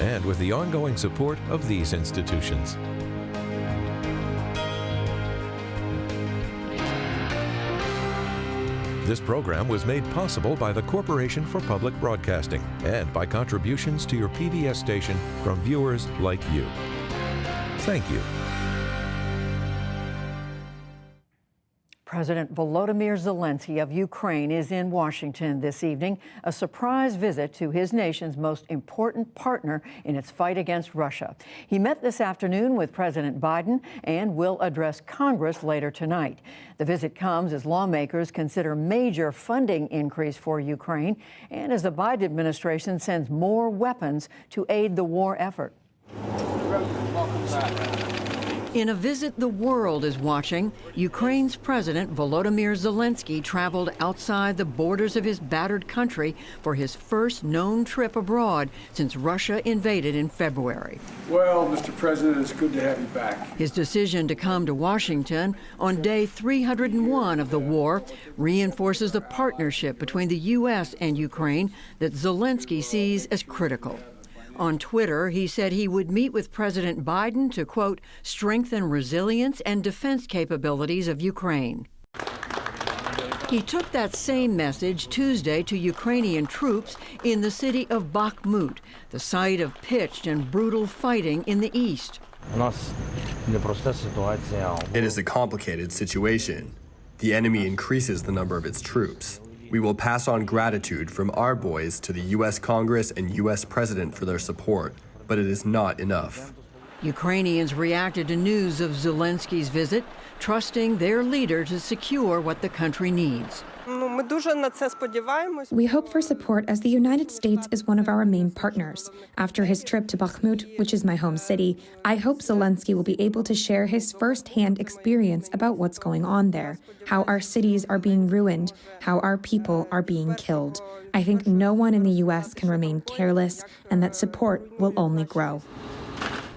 and with the ongoing support of these institutions. This program was made possible by the Corporation for Public Broadcasting and by contributions to your PBS station from viewers like you. Thank you. President Volodymyr Zelensky of Ukraine is in Washington this evening, a surprise visit to his nation's most important partner in its fight against Russia. He met this afternoon with President Biden and will address Congress later tonight. The visit comes as lawmakers consider major funding increase for Ukraine and as the Biden administration sends more weapons to aid the war effort. Welcome back. In a visit the world is watching, Ukraine's President Volodymyr Zelensky traveled outside the borders of his battered country for his first known trip abroad since Russia invaded in February. Well, Mr. President, it's good to have you back. His decision to come to Washington on day 301 of the war reinforces the partnership between the U.S. and Ukraine that Zelensky sees as critical. On Twitter, he said he would meet with President Biden to, quote, strengthen resilience and defense capabilities of Ukraine. He took that same message Tuesday to Ukrainian troops in the city of Bakhmut, the site of pitched and brutal fighting in the east. It is a complicated situation. The enemy increases the number of its troops. We will pass on gratitude from our boys to the U.S. Congress and U.S. President for their support, but it is not enough. Ukrainians reacted to news of Zelensky's visit, trusting their leader to secure what the country needs. We hope for support as the United States is one of our main partners. After his trip to Bakhmut, which is my home city, I hope Zelensky will be able to share his first-hand experience about what's going on there, how our cities are being ruined, how our people are being killed. I think no one in the U.S. can remain careless, and that support will only grow.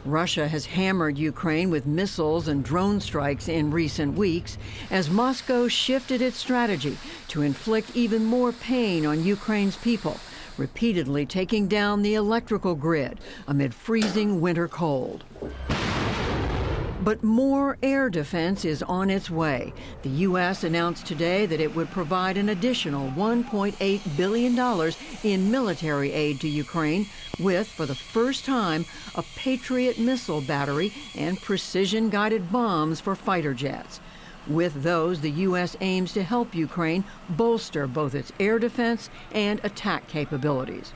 Russia has hammered Ukraine with missiles and drone strikes in recent weeks as Moscow shifted its strategy to inflict even more pain on Ukraine's people, repeatedly taking down the electrical grid amid freezing winter cold. But more air defense is on its way. The U.S. announced today that it would provide an additional $1.8 billion in military aid to Ukraine with, for the first time, a Patriot missile battery and precision-guided bombs for fighter jets. With those, the U.S. aims to help Ukraine bolster both its air defense and attack capabilities.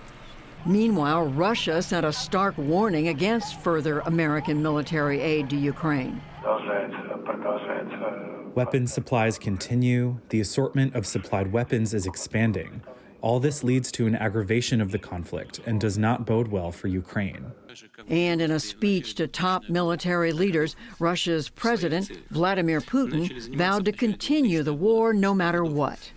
Meanwhile, Russia sent a stark warning against further American military aid to Ukraine. Weapons supplies continue. The assortment of supplied weapons is expanding. All this leads to an aggravation of the conflict and does not bode well for Ukraine. And in a speech to top military leaders, Russia's President, Vladimir Putin, vowed to continue the war no matter what.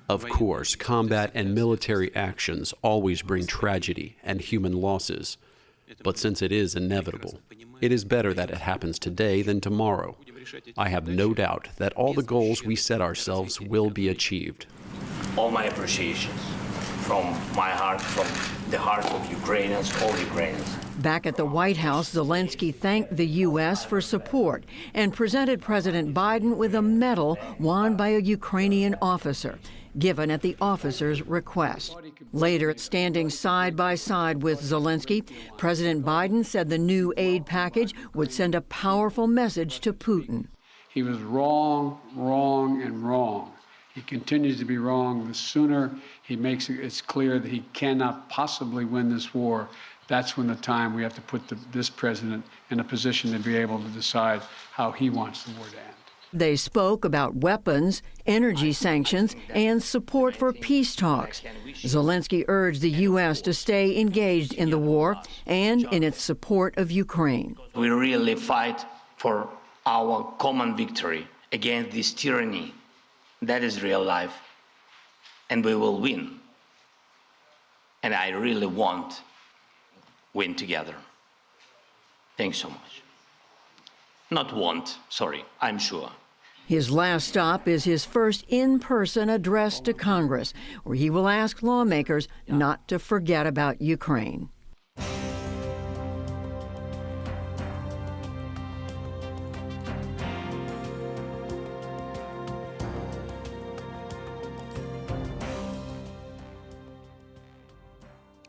Of course, combat and military actions always bring tragedy and human losses. But since it is inevitable, it is better that it happens today than tomorrow. I have no doubt that all the goals we set ourselves will be achieved. All my appreciations from my heart, from the hearts of Ukrainians, all Ukrainians. Back at the White House, Zelensky thanked the U.S. for support and presented President Biden with a medal won by a Ukrainian officer, given at the officer's request. Later, standing side by side with Zelensky, President Biden said the new aid package would send a powerful message to Putin. He was wrong, wrong, and wrong. He continues to be wrong. The sooner he makes it clear that he cannot possibly win this war, that's when the time we have to put this president in a position to be able to decide how he wants the war to end. They spoke about weapons, energy sanctions, and support for peace talks. Zelensky urged the U.S. to stay engaged in the war and in its support of Ukraine. We really fight for our common victory against this tyranny. That is real life. And we will win. And I really want win together. Thanks so much. Not want, sorry, I'm sure. His last stop is his first in-person address to Congress, where he will ask lawmakers not to forget about Ukraine.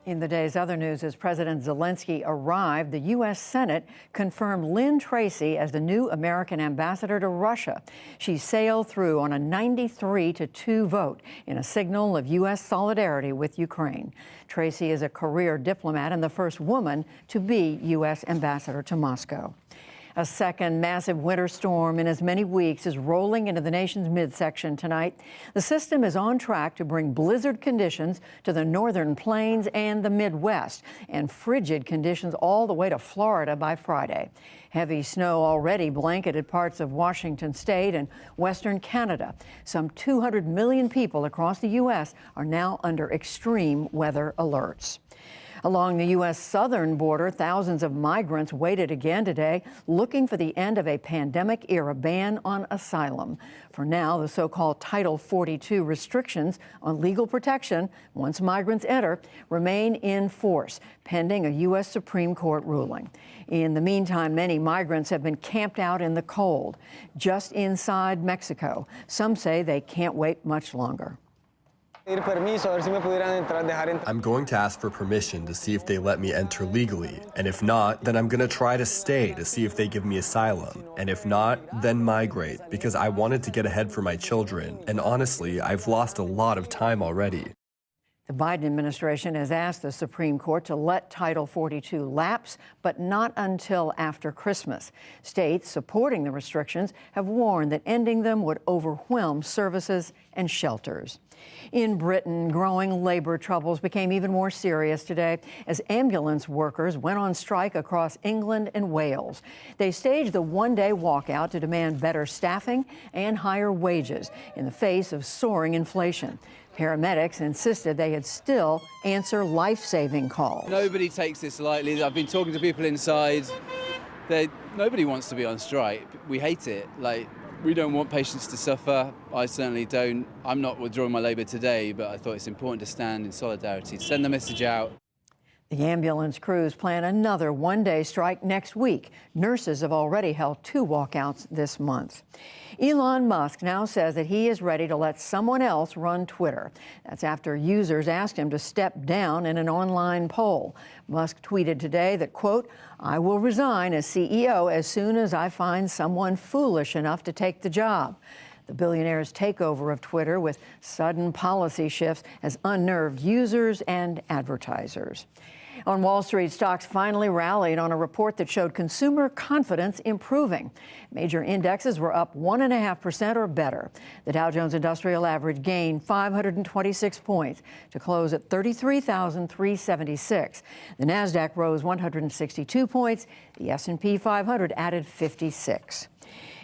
In the day's other news, as President Zelensky arrived, the U.S. Senate confirmed Lynn Tracy as the new American ambassador to Russia. She sailed through on a 93-2 vote in a signal of U.S. solidarity with Ukraine. Tracy is a career diplomat and the first woman to be U.S. ambassador to Moscow. A second massive winter storm in as many weeks is rolling into the nation's midsection tonight. The system is on track to bring blizzard conditions to the northern plains and the Midwest, and frigid conditions all the way to Florida by Friday. Heavy snow already blanketed parts of Washington state and western Canada. Some 200 million people across the U.S. are now under extreme weather alerts. Along the U.S. southern border, thousands of migrants waited again today, looking for the end of a pandemic-era ban on asylum. For now, the so-called Title 42 restrictions on legal protection, once migrants enter, remain in force, pending a U.S. Supreme Court ruling. In the meantime, many migrants have been camped out in the cold, just inside Mexico. Some say they can't wait much longer. I'm going to ask for permission to see if they let me enter legally, and if not, then I'm going to try to stay to see if they give me asylum, and if not, then migrate, because I wanted to get ahead for my children, and honestly, I've lost a lot of time already. The Biden administration has asked the Supreme Court to let Title 42 lapse, but not until after Christmas. States supporting the restrictions have warned that ending them would overwhelm services and shelters. In Britain, growing labor troubles became even more serious today as ambulance workers went on strike across England and Wales. They staged the one-day walkout to demand better staffing and higher wages in the face of soaring inflation. Paramedics insisted they had still answer life-saving calls. Nobody takes this lightly. I've been talking to people inside. Nobody wants to be on strike. We hate it. We don't want patients to suffer. I certainly don't. I'm not withdrawing my labour today, but I thought it's important to stand in solidarity, send the message out. The ambulance crews plan another one-day strike next week. Nurses have already held 2 walkouts this month. Elon Musk now says that he is ready to let someone else run Twitter. That's after users asked him to step down in an online poll. Musk tweeted today that, quote, "I will resign as CEO as soon as I find someone foolish enough to take the job." The billionaire's takeover of Twitter with sudden policy shifts has unnerved users and advertisers. On Wall Street, stocks finally rallied on a report that showed consumer confidence improving. Major indexes were up 1.5% or better. The Dow Jones Industrial Average gained 526 points to close at 33,376. The Nasdaq rose 162 points. The S&P 500 added 56.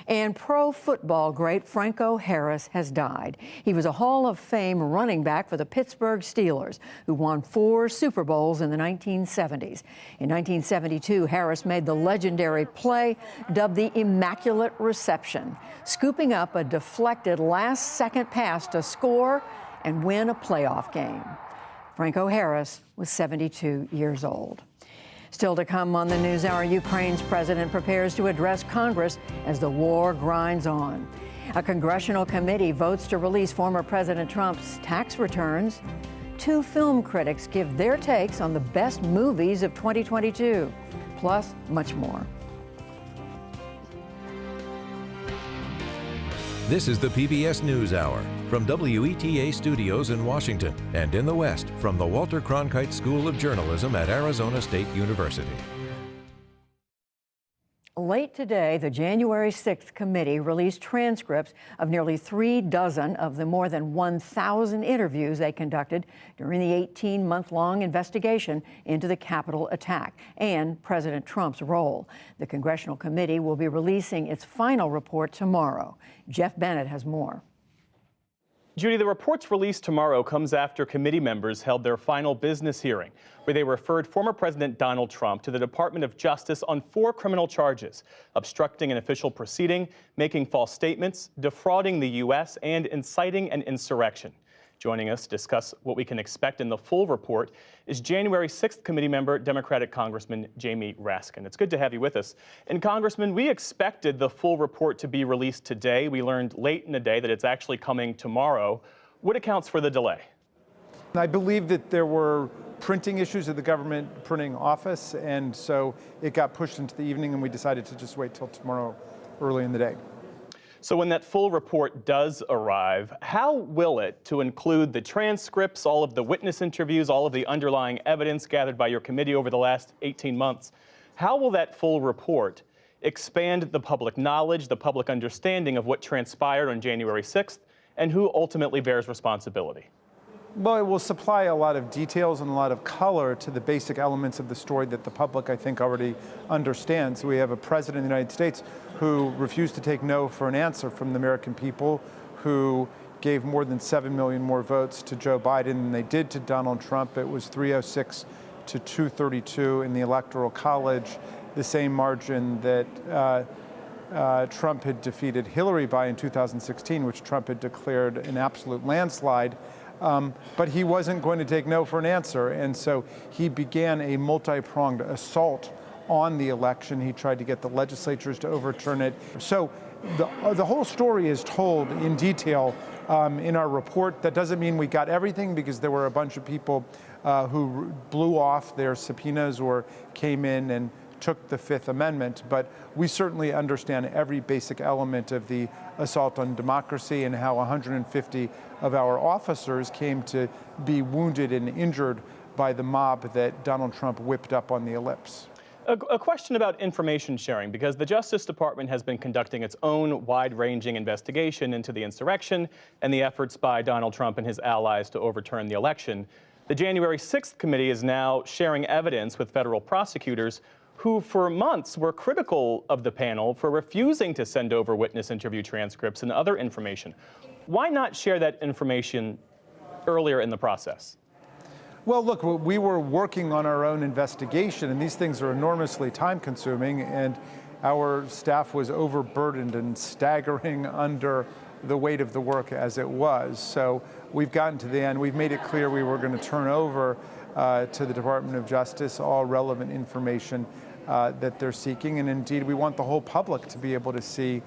And pro football great Franco Harris has died. He was a Hall of Fame running back for the Pittsburgh Steelers, who won 4 Super Bowls in the 1970s. In 1972, Harris made the legendary play dubbed the Immaculate Reception, scooping up a deflected last-second pass to score and win a playoff game. Franco Harris was 72 years old. Still to come on the NewsHour, Ukraine's president prepares to address Congress as the war grinds on. A congressional committee votes to release former President Trump's tax returns. 2 film critics give their takes on the best movies of 2022, plus much more. This is the PBS NewsHour from WETA Studios in Washington and in the West from the Walter Cronkite School of Journalism at Arizona State University. Late today, the January 6th committee released transcripts of nearly 36 of the more than 1,000 interviews they conducted during the 18-month-long investigation into the Capitol attack and President Trump's role. The congressional committee will be releasing its final report tomorrow. Jeff Bennett has more. Judy, the reports released tomorrow comes after committee members held their final business hearing, where they referred former President Donald Trump to the Department of Justice on 4 criminal charges: obstructing an official proceeding, making false statements, defrauding the U.S., and inciting an insurrection. Joining us to discuss what we can expect in the full report is January 6th committee member, Democratic Congressman Jamie Raskin. It's good to have you with us. And Congressman, we expected the full report to be released today. We learned late in the day that it's actually coming tomorrow. What accounts for the delay? I believe that there were printing issues at the government printing office, and so it got pushed into the evening, and we decided to just wait till tomorrow early in the day. So when that full report does arrive, how will it, to include the transcripts, all of the witness interviews, all of the underlying evidence gathered by your committee over the last 18 months, how will that full report expand the public knowledge, the public understanding of what transpired on January 6th, and who ultimately bears responsibility? Well, it will supply a lot of details and a lot of color to the basic elements of the story that the public, I think, already understands. We have a president of the United States who refused to take no for an answer from the American people, who gave more than 7 million more votes to Joe Biden than they did to Donald Trump. It was 306 to 232 in the Electoral College, the same margin that Trump had defeated Hillary by in 2016, which Trump had declared an absolute landslide. But he wasn't going to take no for an answer, and so he began a multi-pronged assault on the election. He tried to get the legislatures to overturn it. So the whole story is told in detail in our report. That doesn't mean we got everything, because there were a bunch of people who blew off their subpoenas or came in and took the Fifth Amendment, but we certainly understand every basic element of the assault on democracy and how 150 of our officers came to be wounded and injured by the mob that Donald Trump whipped up on the ellipse. A question about information sharing, because the Justice Department has been conducting its own wide-ranging investigation into the insurrection and the efforts by Donald Trump and his allies to overturn the election. The January 6th committee is now sharing evidence with federal prosecutors who for months were critical of the panel for refusing to send over witness interview transcripts and other information. Why not share that information earlier in the process? Well, look, we were working on our own investigation, and these things are enormously time-consuming, and our staff was overburdened and staggering under the weight of the work as it was. So we've gotten to the end. We've made it clear we were going to turn over to the Department of Justice all relevant information that they're seeking, and indeed we want the whole public to be able to see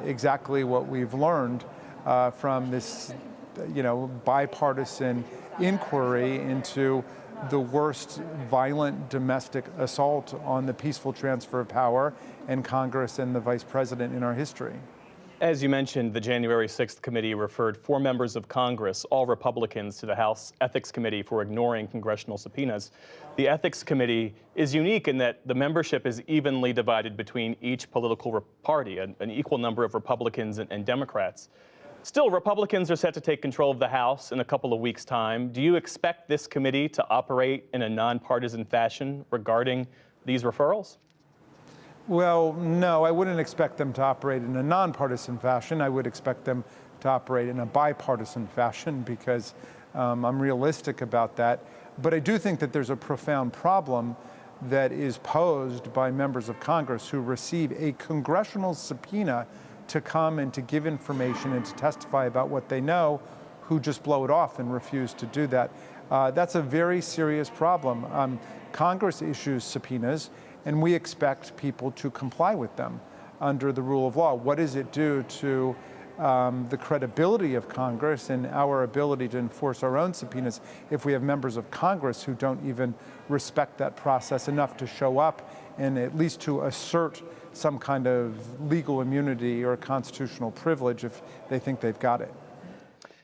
exactly what we've learned from this, bipartisan inquiry into the worst violent domestic assault on the peaceful transfer of power and Congress and the Vice President in our history. As you mentioned, the January 6th committee referred 4 members of Congress, all Republicans, to the House Ethics Committee for ignoring congressional subpoenas. The Ethics Committee is unique in that the membership is evenly divided between each political party, an equal number of Republicans and Democrats. Still, Republicans are set to take control of the House in a couple of weeks' time. Do you expect this committee to operate in a nonpartisan fashion regarding these referrals? Well, no, I wouldn't expect them to operate in a nonpartisan fashion. I would expect them to operate in a bipartisan fashion, because I'm realistic about that. But I do think that there's a profound problem that is posed by members of Congress who receive a congressional subpoena to come and to give information and to testify about what they know, who just blow it off and refuse to do that. That's a very serious problem. Congress issues subpoenas, and we expect people to comply with them under the rule of law. What does it do to the credibility of Congress and our ability to enforce our own subpoenas if we have members of Congress who don't even respect that process enough to show up and at least to assert some kind of legal immunity or constitutional privilege if they think they've got it?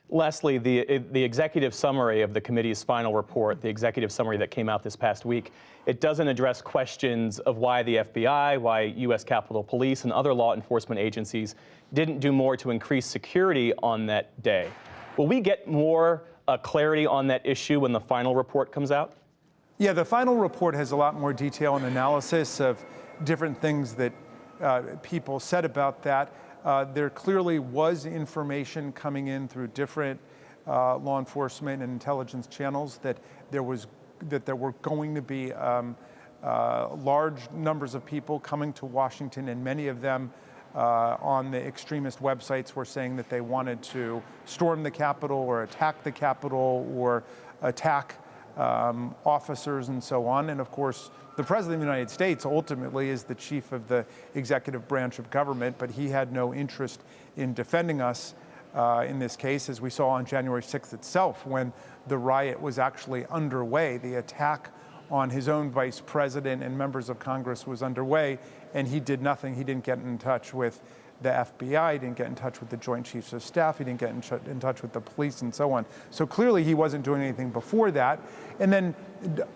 Lastly, the executive summary of the committee's final report, the executive summary that came out this past week, it doesn't address questions of why the FBI, why U.S. Capitol Police, and other law enforcement agencies didn't do more to increase security on that day. Will we get more clarity on that issue when the final report comes out? Yeah, the final report has a lot more detail and analysis of different things that people said about that. There clearly was information coming in through different law enforcement and intelligence channels that there were going to be large numbers of people coming to Washington, and many of them on the extremist websites were saying that they wanted to storm the Capitol or attack the Capitol or attack officers and so on. And of course, the President of the United States ultimately is the chief of the executive branch of government, but he had no interest in defending us in this case, as we saw on January 6th itself, when the riot was actually underway. The attack on his own vice president and members of Congress was underway, and he did nothing. He didn't get in touch with the FBI, he didn't get in touch with the Joint Chiefs of Staff, he didn't get in touch with the police and so on. So clearly he wasn't doing anything before that. And then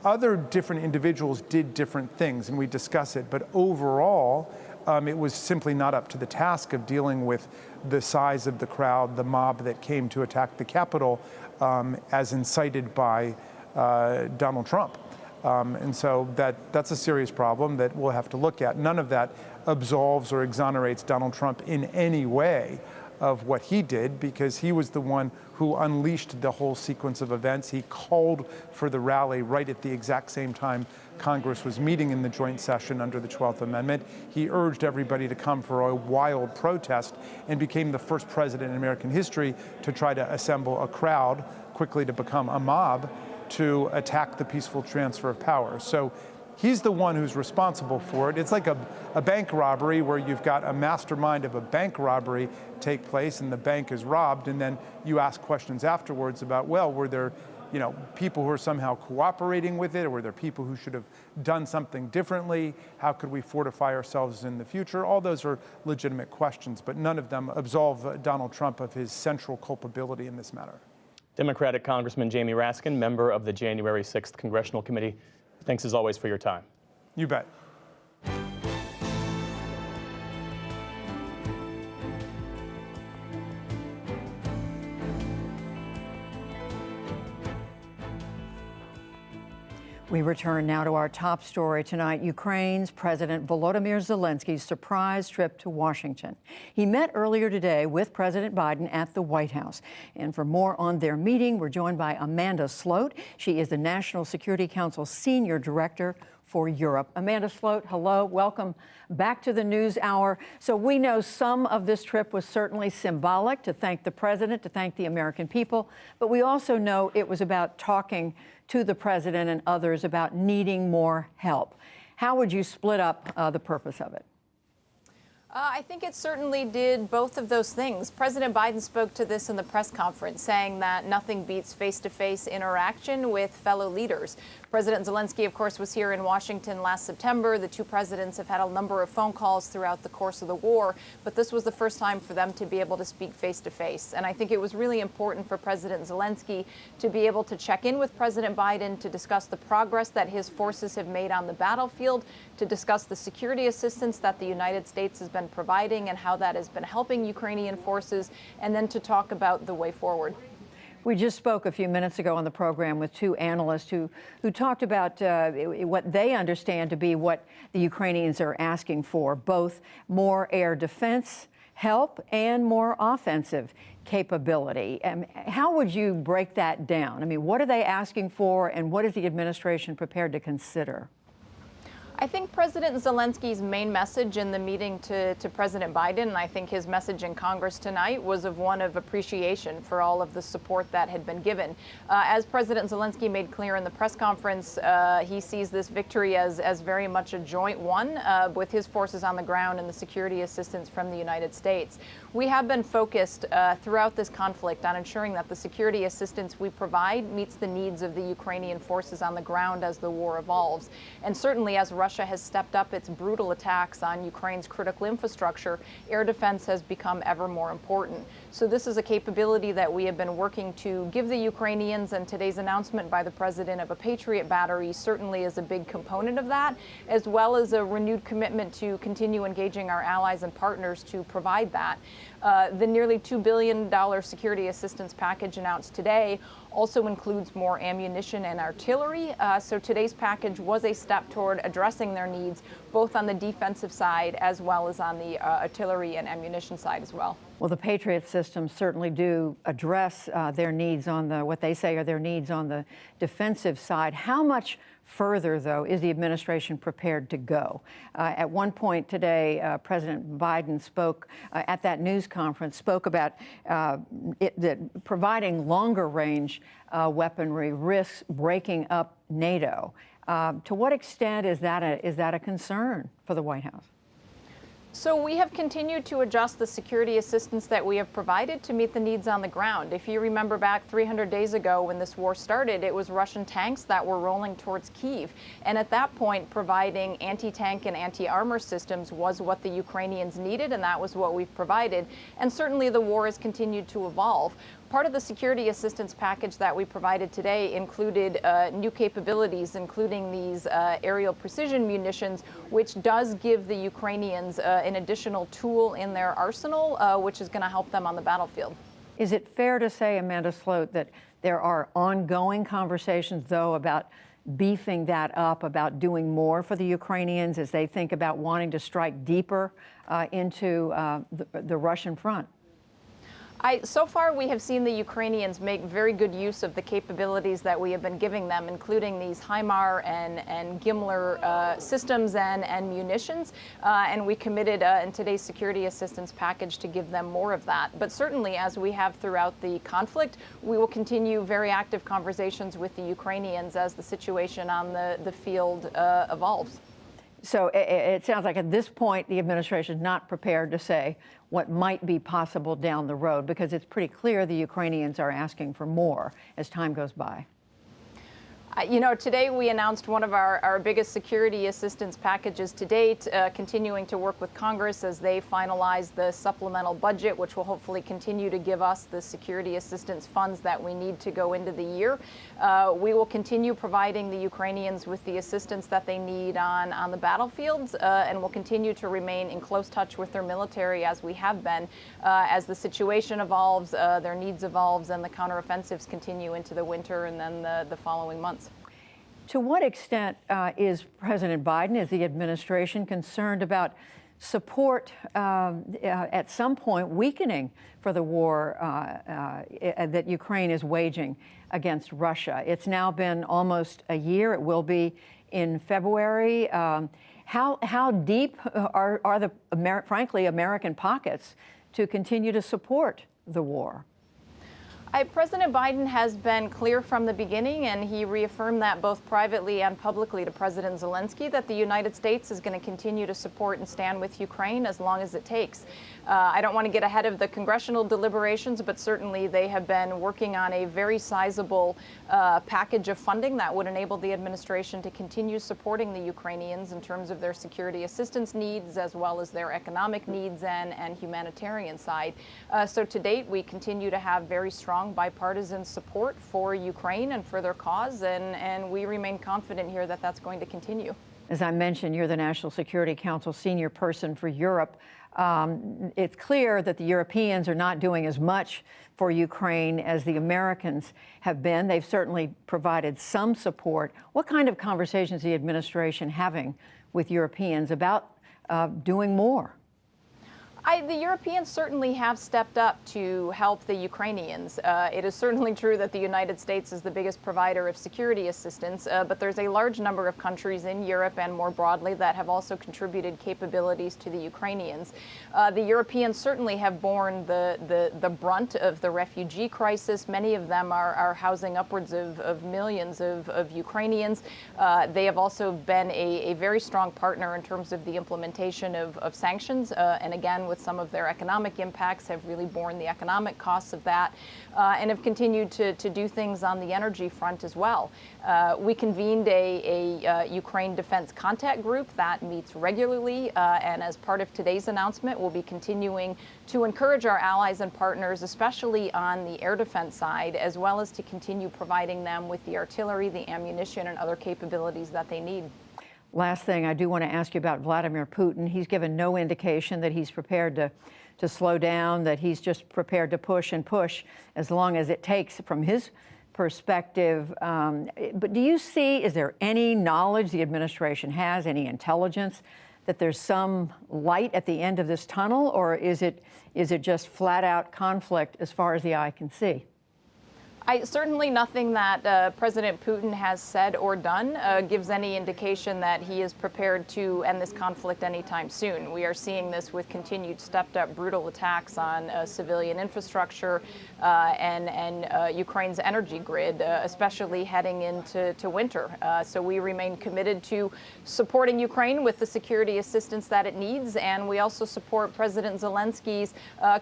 other different individuals did different things, and we discuss it. But overall, it was simply not up to the task of dealing with the size of the crowd, the mob that came to attack the Capitol as incited by Donald Trump. And so that's a serious problem that we'll have to look at. None of that absolves or exonerates Donald Trump in any way of what he did, because he was the one who unleashed the whole sequence of events. He called for the rally right at the exact same time Congress was meeting in the joint session under the 12th Amendment. He urged everybody to come for a wild protest and became the first president in American history to try to assemble a crowd, quickly to become a mob, to attack the peaceful transfer of power. So he's the one who's responsible for it. It's like a bank robbery where you've got a mastermind of a bank robbery take place and the bank is robbed, and then you ask questions afterwards about, well, were there people who are somehow cooperating with it, or were there people who should have done something differently? How could we fortify ourselves in the future? All those are legitimate questions, but none of them absolve Donald Trump of his central culpability in this matter. Democratic Congressman Jamie Raskin, member of the January 6th Congressional Committee. Thanks as always for your time. You bet. We return now to our top story tonight, Ukraine's President Volodymyr Zelensky's surprise trip to Washington. He met earlier today with President Biden at the White House. And for more on their meeting, we're joined by Amanda Sloat. She is the National Security Council Senior Director for Europe. Amanda Sloat, hello. Welcome back to the News Hour. So we know some of this trip was certainly symbolic, to thank the president, to thank the American people. But we also know it was about talking to the president and others about needing more help. How would you split up the purpose of it? I think it certainly did both of those things. President Biden spoke to this in the press conference, saying that nothing beats face-to-face interaction with fellow leaders. President Zelensky, of course, was here in Washington last September. The two presidents have had a number of phone calls throughout the course of the war, but this was the first time for them to be able to speak face-to-face. And I think it was really important for President Zelensky to be able to check in with President Biden to discuss the progress that his forces have made on the battlefield, to discuss the security assistance that the United States has been providing and how that has been helping Ukrainian forces, and then to talk about the way forward. We just spoke a few minutes ago on the program with two analysts who talked about what they understand to be what the Ukrainians are asking for, both more air defense help and more offensive capability. How would you break that down? I mean, what are they asking for, and what is the administration prepared to consider? I think President Zelensky's main message in the meeting to President Biden, and I think his message in Congress tonight, was of one of appreciation for all of the support that had been given. As President Zelensky made clear in the press conference, he sees this victory as very much a joint one with his forces on the ground and the security assistance from the United States. We have been focused throughout this conflict on ensuring that the security assistance we provide meets the needs of the Ukrainian forces on the ground as the war evolves. And certainly as Russia has stepped up its brutal attacks on Ukraine's critical infrastructure, air defense has become ever more important. So this is a capability that we have been working to give the Ukrainians, and today's announcement by the president of a Patriot battery certainly is a big component of that, as well as a renewed commitment to continue engaging our allies and partners to provide that. The nearly $2 billion security assistance package announced today also includes more ammunition and artillery. So today's package was a step toward addressing their needs, both on the defensive side as well as on the artillery and ammunition side as well. Well, the Patriot systems certainly do address their needs on the, what they say are their needs on the defensive side. How much further, though, is the administration prepared to go? At one point today, President Biden spoke at that news conference, spoke about that providing longer range weaponry risks breaking up NATO. To what extent is that a concern for the White House? So we have continued to adjust the security assistance that we have provided to meet the needs on the ground. If you remember back 300 days ago when this war started, it was Russian tanks that were rolling towards Kyiv. And at that point, providing anti-tank and anti-armor systems was what the Ukrainians needed, and that was what we've provided. And certainly the war has continued to evolve. Part of the security assistance package that we provided today included new capabilities, including these aerial precision munitions, which does give the Ukrainians an additional tool in their arsenal, which is going to help them on the battlefield. Is it fair to say, Amanda Sloat, that there are ongoing conversations, though, about beefing that up, about doing more for the Ukrainians as they think about wanting to strike deeper into the Russian front? So far, we have seen the Ukrainians make very good use of the capabilities that we have been giving them, including these HIMAR and Gimler systems and munitions. And we committed in today's security assistance package to give them more of that. But certainly, as we have throughout the conflict, we will continue very active conversations with the Ukrainians as the situation on the field evolves. So it sounds like at this point, the administration is not prepared to say what might be possible down the road, because it's pretty clear the Ukrainians are asking for more as time goes by. You know, today we announced one of our biggest security assistance packages to date, continuing to work with Congress as they finalize the supplemental budget, which will hopefully continue to give us the security assistance funds that we need to go into the year. We will continue providing the Ukrainians with the assistance that they need on the battlefields, and will continue to remain in close touch with their military as we have been, as the situation evolves, their needs evolves, and the counteroffensives continue into the winter and then the following months. To what extent is President Biden, is the administration concerned about support at some point weakening for the war that Ukraine is waging against Russia? It's now been almost a year. It will be in February. How deep are the, frankly, American pockets to continue to support the war? President Biden has been clear from the beginning, and he reaffirmed that both privately and publicly to President Zelensky, that the United States is going to continue to support and stand with Ukraine as long as it takes. I don't want to get ahead of the congressional deliberations, but certainly they have been working on a very sizable package of funding that would enable the administration to continue supporting the Ukrainians in terms of their security assistance needs, as well as their economic needs and humanitarian side. So to date, we continue to have very strong bipartisan support for Ukraine and for their cause, and we remain confident here that that's going to continue. As I mentioned, you're the National Security Council senior person for Europe. It's clear that the Europeans are not doing as much for Ukraine as the Americans have been. They've certainly provided some support. What kind of conversations is the administration having with Europeans about doing more? The Europeans certainly have stepped up to help the Ukrainians. It is certainly true that the United States is the biggest provider of security assistance, but there's a large number of countries in Europe and more broadly that have also contributed capabilities to the Ukrainians. The Europeans certainly have borne the brunt of the refugee crisis. Many of them are housing upwards of millions of Ukrainians. They have also been a very strong partner in terms of the implementation of sanctions, and again, with some of their economic impacts, have really borne the economic costs of that, and have continued to do things on the energy front as well. We convened a Ukraine Defense Contact Group that meets regularly, and as part of today's announcement, we'll be continuing to encourage our allies and partners, especially on the air defense side, as well as to continue providing them with the artillery, the ammunition, and other capabilities that they need. Last thing, I do want to ask you about Vladimir Putin. He's given no indication that he's prepared to to slow down, that he's just prepared to push and push as long as it takes from his perspective. But do you see, is there any knowledge the administration has, any intelligence, that there's some light at the end of this tunnel, or is it just flat out conflict as far as the eye can see? Certainly nothing that President Putin has said or done gives any indication that he is prepared to end this conflict anytime soon. We are seeing this with continued stepped-up brutal attacks on civilian infrastructure and Ukraine's energy grid, especially heading into winter. So we remain committed to supporting Ukraine with the security assistance that it needs, and we also support President Zelensky's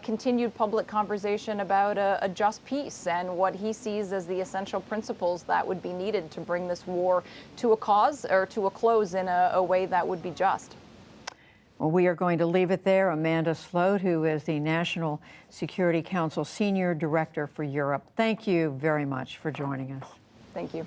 continued public conversation about a just peace and what he sees as the essential principles that would be needed to bring this war to a cause or to a close in a way that would be just. Well, we are going to leave it there. Amanda Sloat, who is the National Security Council Senior Director for Europe, thank you very much for joining us. Thank you.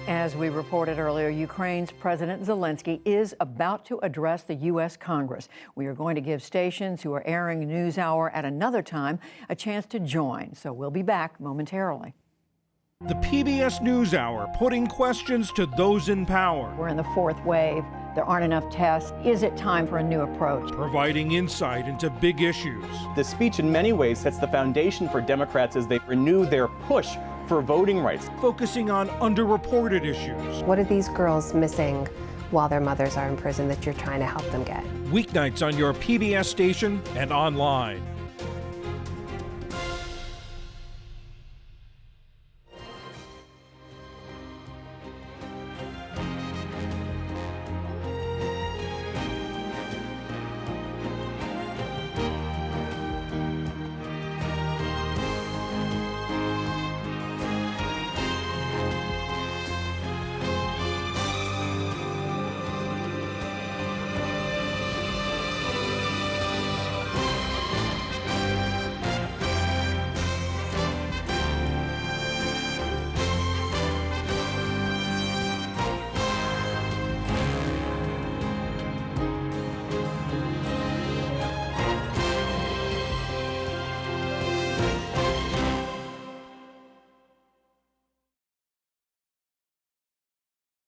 As we reported earlier, Ukraine's President Zelensky is about to address the U.S. Congress. We are going to give stations who are airing NewsHour at another time a chance to join, so we'll be back momentarily. The PBS NewsHour, putting questions to those in power. We're in the fourth wave. There aren't enough tests. Is it time for a new approach? Providing insight into big issues. The speech in many ways sets the foundation for Democrats as they renew their push for voting rights. Focusing on underreported issues. What are these girls missing while their mothers are in prison that you're trying to help them get? Weeknights on your PBS station and online.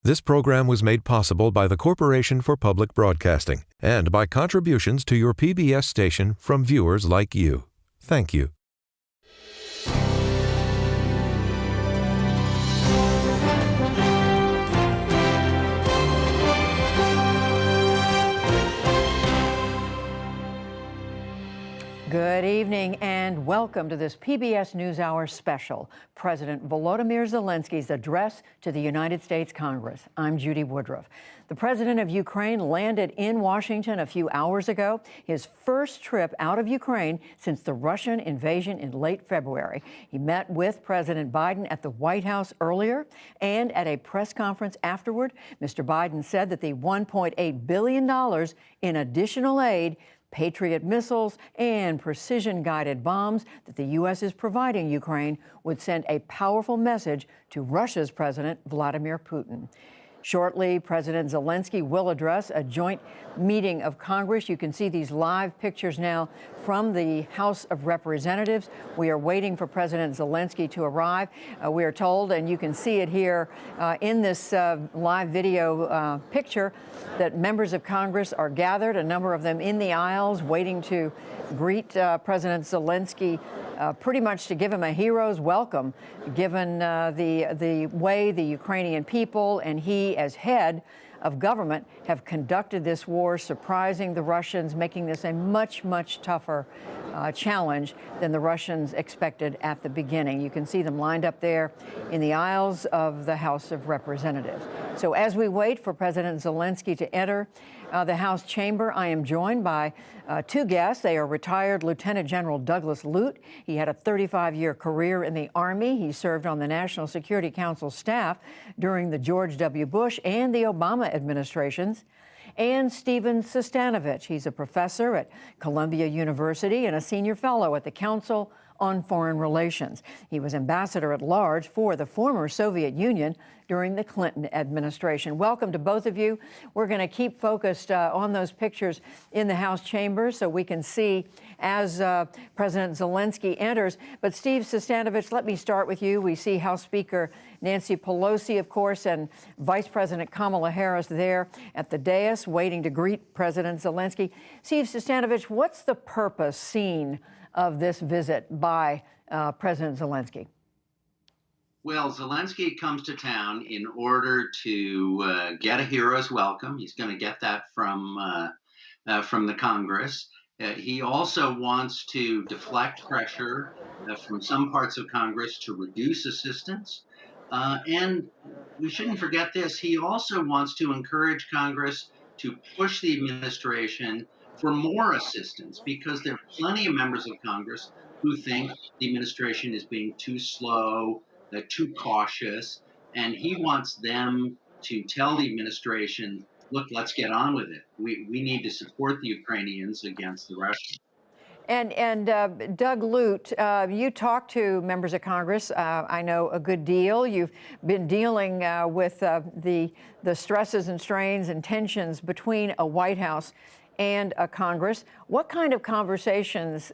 This program was made possible by the Corporation for Public Broadcasting and by contributions to your PBS station from viewers like you. Thank you. Good evening and welcome to this PBS NewsHour special, President Volodymyr Zelensky's address to the United States Congress. I'm Judy Woodruff. The president of Ukraine landed in Washington a few hours ago, his first trip out of Ukraine since the Russian invasion in late February. He met with President Biden at the White House earlier, and at a press conference afterward, Mr. Biden said that the $1.8 billion in additional aid, Patriot missiles, and precision-guided bombs that the U.S. is providing Ukraine would send a powerful message to Russia's President Vladimir Putin. Shortly, President Zelensky will address a joint meeting of Congress. You can see these live pictures now from the House of Representatives. We are waiting for President Zelensky to arrive. We are told, and you can see it here in this live video picture, that members of Congress are gathered, a number of them in the aisles, waiting to greet President Zelensky, pretty much to give him a hero's welcome, given the way the Ukrainian people and he, as head of government, have conducted this war, surprising the Russians, making this a much, much tougher challenge than the Russians expected at the beginning. You can see them lined up there in the aisles of the House of Representatives. So as we wait for President Zelensky to enter the House chamber, I am joined by two guests. They are retired Lieutenant General Douglas Lute. He had a 35-year career in the Army. He served on the National Security Council staff during the George W. Bush and the Obama administrations. And Stephen Sestanovich. He's a professor at Columbia University and a senior fellow at the Council on foreign relations. He was ambassador at large for the former Soviet Union during the Clinton administration. Welcome to both of you. We're going to keep focused on those pictures in the House chambers so we can see as President Zelensky enters. But Steve Sestanovich, let me start with you. We see House Speaker Nancy Pelosi, of course, and Vice President Kamala Harris there at the dais waiting to greet President Zelensky. Steve Sestanovich, what's the purpose seen of this visit by President Zelensky? Well, Zelensky comes to town in order to get a hero's welcome. He's going to get that from the Congress. He also wants to deflect pressure from some parts of Congress to reduce assistance. And we shouldn't forget this. He also wants to encourage Congress to push the administration for more assistance, because there are plenty of members of Congress who think the administration is being too slow, too cautious, and he wants them to tell the administration, look, let's get on with it. We need to support the Ukrainians against the Russians. And Doug Lute, you talked to members of Congress, I know, a good deal. You've been dealing with the stresses and strains and tensions between a White House and a Congress. What kind of conversations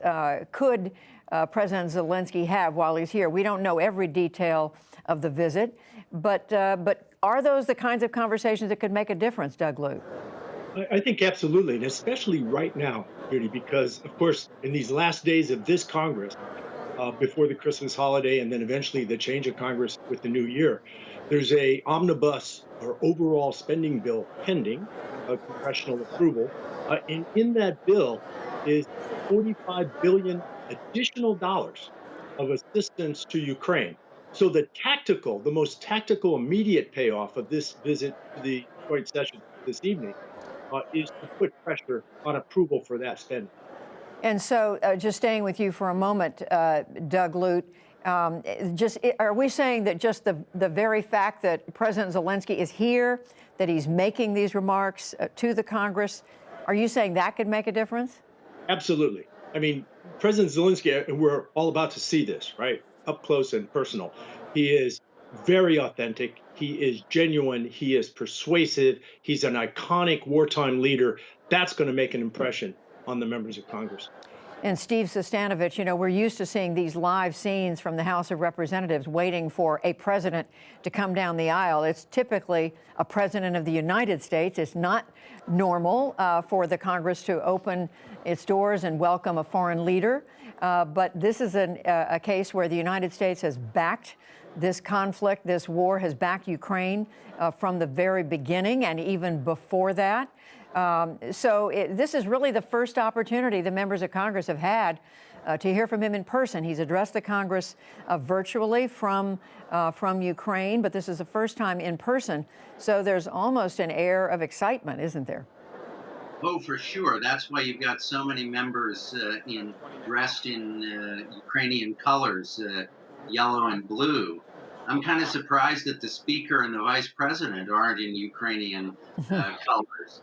could President Zelensky have while he's here? We don't know every detail of the visit, but are those the kinds of conversations that could make a difference, Doug Lute? I think absolutely, and especially right now, Judy, because, of course, in these last days of this Congress, before the Christmas holiday and then eventually the change of Congress with the new year, there's a omnibus or overall spending bill pending congressional approval. And in that bill is $45 billion additional dollars of assistance to Ukraine. So the most tactical, immediate payoff of this visit to the joint session this evening is to put pressure on approval for that spending. And so, just staying with you for a moment, Doug Lute, are we saying that just the very fact that President Zelensky is here, that he's making these remarks to the Congress, are you saying that could make a difference? Absolutely. I mean, President Zelensky, and we're all about to see this, right? Up close and personal. He is very authentic. He is genuine. He is persuasive. He's an iconic wartime leader. That's going to make an impression on the members of Congress. And Steve Sestanovich, you know, we're used to seeing these live scenes from the House of Representatives waiting for a president to come down the aisle. It's typically a president of the United States. It's not normal for the Congress to open its doors and welcome a foreign leader. But this is a case where the United States has backed this conflict. This war has backed Ukraine from the very beginning and even before that. This is really the first opportunity the members of Congress have had to hear from him in person. He's addressed the Congress virtually from Ukraine, but this is the first time in person. So there's almost an air of excitement, isn't there? Oh, for sure. That's why you've got so many members dressed in Ukrainian colors, yellow and blue. I'm kind of surprised that the Speaker and the Vice President aren't in Ukrainian colors.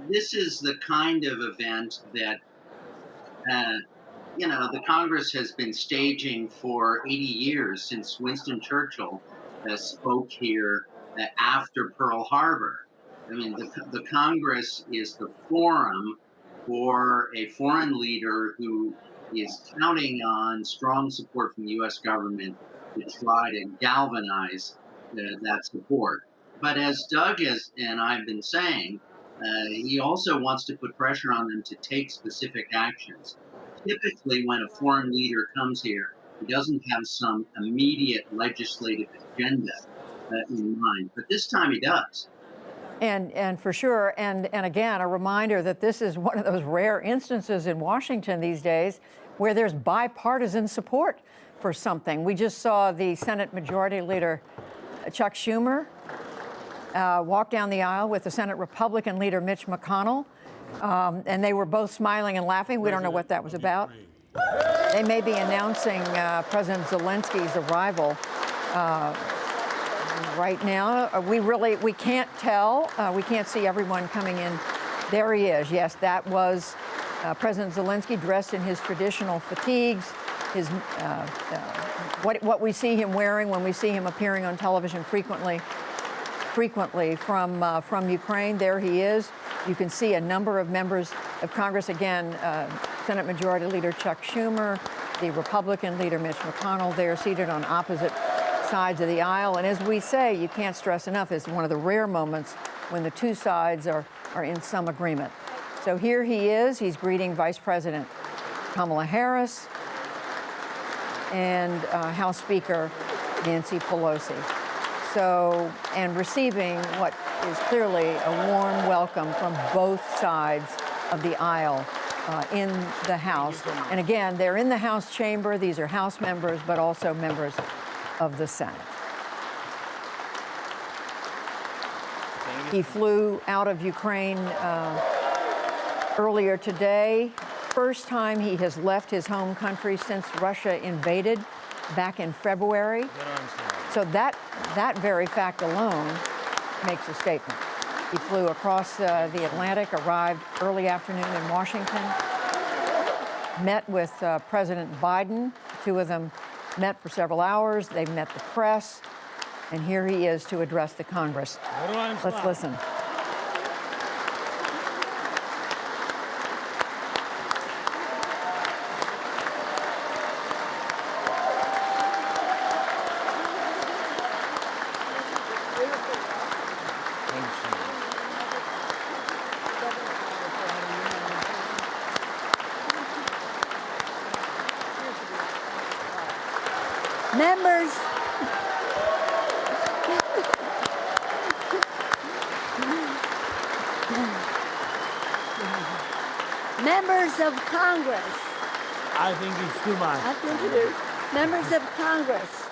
This is the kind of event that, the Congress has been staging for 80 years, since Winston Churchill spoke here after Pearl Harbor. I mean, the Congress is the forum for a foreign leader who is counting on strong support from the U.S. government to try to galvanize that support. But as Doug and I've been saying, he also wants to put pressure on them to take specific actions. Typically, when a foreign leader comes here, he doesn't have some immediate legislative agenda in mind, but this time he does. And for sure, and again, a reminder that this is one of those rare instances in Washington these days where there's bipartisan support for something. We just saw the Senate Majority Leader Chuck Schumer walk down the aisle with the Senate Republican leader Mitch McConnell, and they were both smiling and laughing. We don't know what that was about. They may be announcing President Zelensky's arrival right now. We can't tell. We can't see everyone coming in. There he is. Yes, that was President Zelensky dressed in his traditional fatigues, his what we see him wearing when we see him appearing on television frequently from Ukraine. There he is. You can see a number of members of Congress. Again, Senate Majority Leader Chuck Schumer, the Republican leader Mitch McConnell. They're seated on opposite sides of the aisle. And as we say, you can't stress enough, it's one of the rare moments when the two sides are in some agreement. So here he is. He's greeting Vice President Kamala Harris and House Speaker Nancy Pelosi. So, and receiving what is clearly a warm welcome from both sides of the aisle in the House. And again, they're in the House chamber. These are House members, but also members of the Senate. He flew out of Ukraine earlier today. First time he has left his home country since Russia invaded back in February. So that very fact alone makes a statement. He flew across the Atlantic, arrived early afternoon in Washington, met with President Biden. The two of them met for several hours. They met the press. And here he is to address the Congress. Let's listen. Members of Congress. I think it's too much. I think it is. Members of Congress,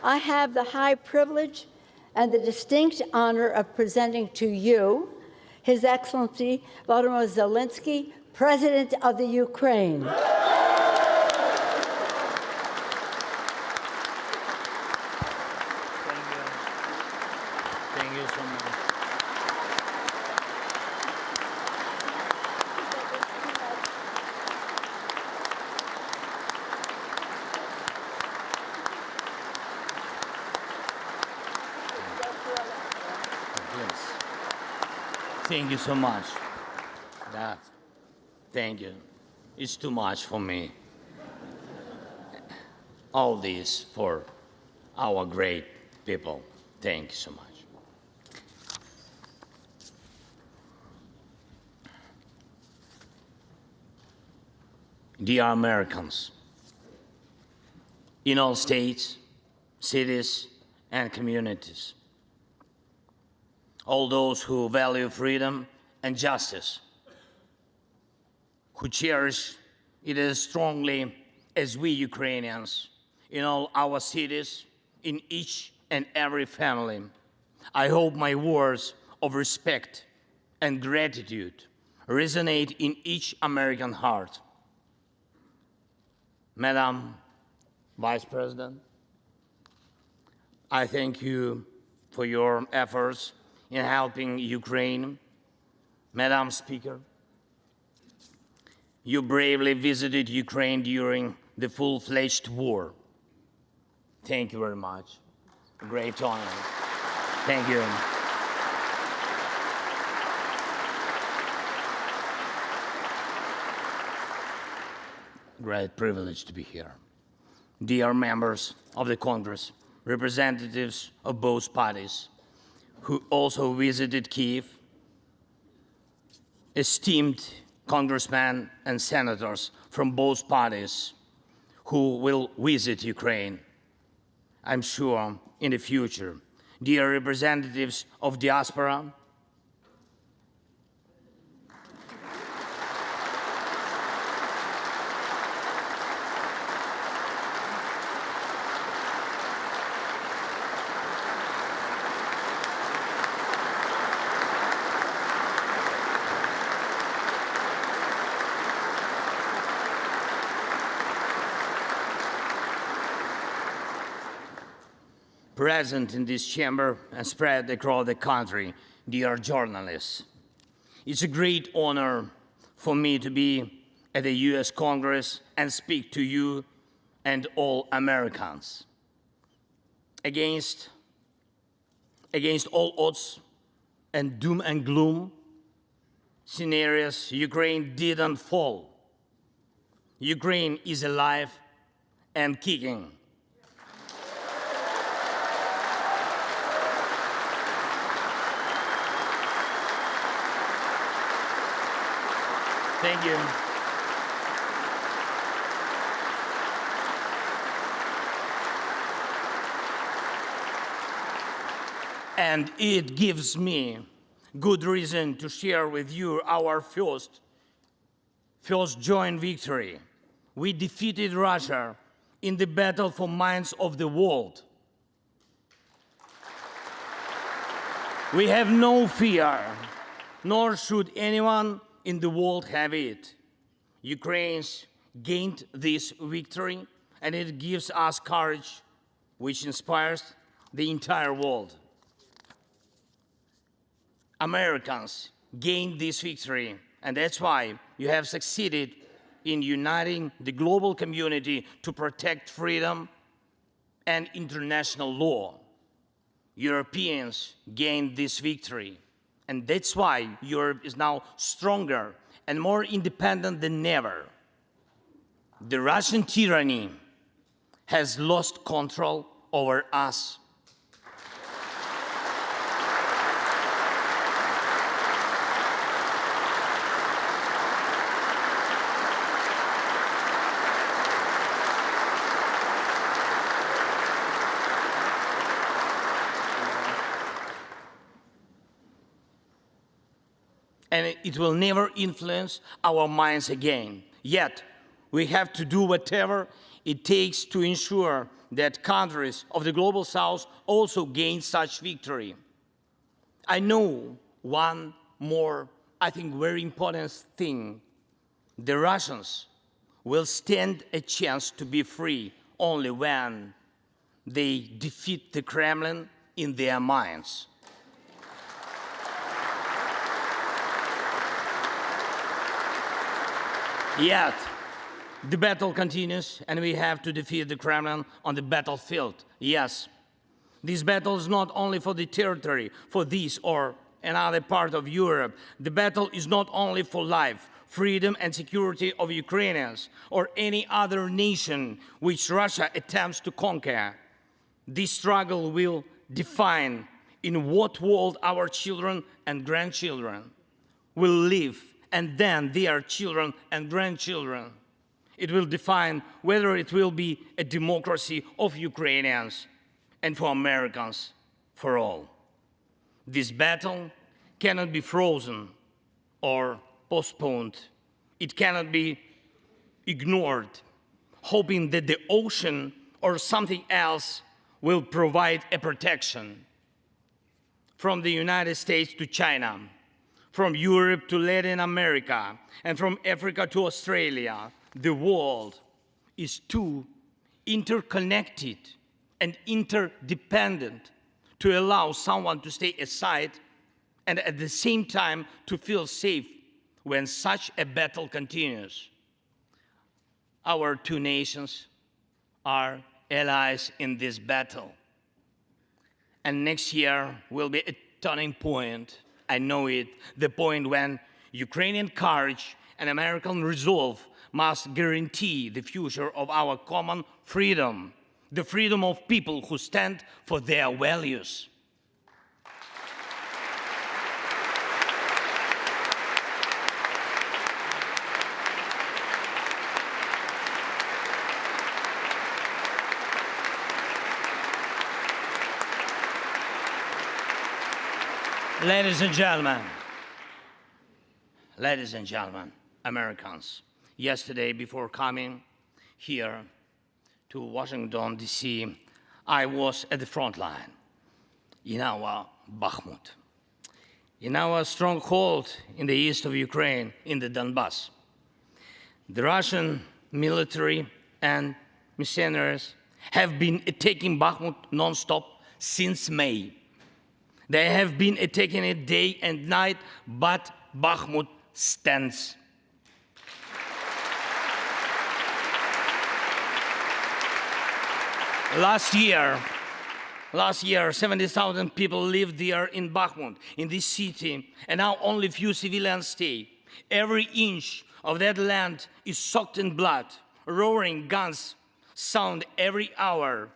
I have the high privilege and the distinct honor of presenting to you His Excellency Volodymyr Zelensky, President of the Ukraine. Thank you so much. Thank you so much. Thank you. It's too much for me. All this for our great people. Thank you so much. Dear Americans, in all states, cities, and communities, all those who value freedom and justice, who cherish it as strongly as we Ukrainians, in all our cities, in each and every family. I hope my words of respect and gratitude resonate in each American heart. Madam Vice President, I thank you for your efforts in helping Ukraine. Madam Speaker, you bravely visited Ukraine during the full-fledged war. Thank you very much. Great honor. Thank you. Great privilege to be here. Dear members of the Congress, representatives of both parties, who also visited Kyiv, esteemed congressmen and senators from both parties who will visit Ukraine, I'm sure, in the future. Dear representatives of diaspora, present in this chamber and spread across the country, dear journalists. It's a great honor for me to be at the US Congress and speak to you and all Americans. Against all odds and doom and gloom scenarios, Ukraine didn't fall. Ukraine is alive and kicking. Thank you. And it gives me good reason to share with you our first joint victory. We defeated Russia in the battle for minds of the world. We have no fear, nor should anyone in the world have it. Ukrainians gained this victory, and it gives us courage, which inspires the entire world. Americans gained this victory, and that's why you have succeeded in uniting the global community to protect freedom and international law. Europeans gained this victory, and that's why Europe is now stronger and more independent than ever. The Russian tyranny has lost control over us. And it will never influence our minds again. Yet, we have to do whatever it takes to ensure that countries of the Global South also gain such victory. I know one more, I think, very important thing. The Russians will stand a chance to be free only when they defeat the Kremlin in their minds. Yet, the battle continues, and we have to defeat the Kremlin on the battlefield. Yes, this battle is not only for the territory, for this or another part of Europe. The battle is not only for life, freedom, and security of Ukrainians or any other nation which Russia attempts to conquer. This struggle will define in what world our children and grandchildren will live, and then their children and grandchildren. It will define whether it will be a democracy of Ukrainians and for Americans for all. This battle cannot be frozen or postponed. It cannot be ignored, hoping that the ocean or something else will provide a protection. From the United States to China, from Europe to Latin America, and from Africa to Australia, the world is too interconnected and interdependent to allow someone to stay aside and at the same time to feel safe when such a battle continues. Our two nations are allies in this battle. And next year will be a turning point. I know it, the point when Ukrainian courage and American resolve must guarantee the future of our common freedom, the freedom of people who stand for their values. Ladies and gentlemen, Americans, yesterday before coming here to Washington, D.C., I was at the front line in our Bakhmut, in our stronghold in the east of Ukraine, in the Donbass. The Russian military and mercenaries have been attacking Bakhmut non-stop since May. They have been attacking it day and night, but Bakhmut stands. Last year, 70,000 people lived there in Bakhmut, in this city, and now only few civilians stay. Every inch of that land is soaked in blood. Roaring guns sound every hour.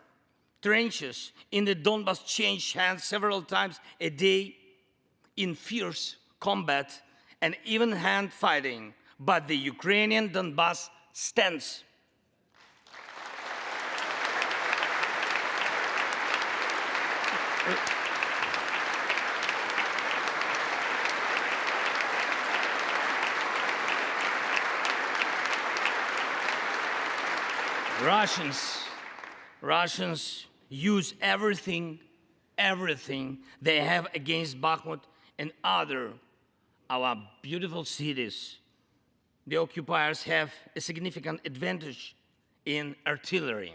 Trenches in the Donbas change hands several times a day in fierce combat and even hand fighting. But the Ukrainian Donbas stands. Russians use everything they have against Bakhmut and our beautiful cities. The occupiers have a significant advantage in artillery.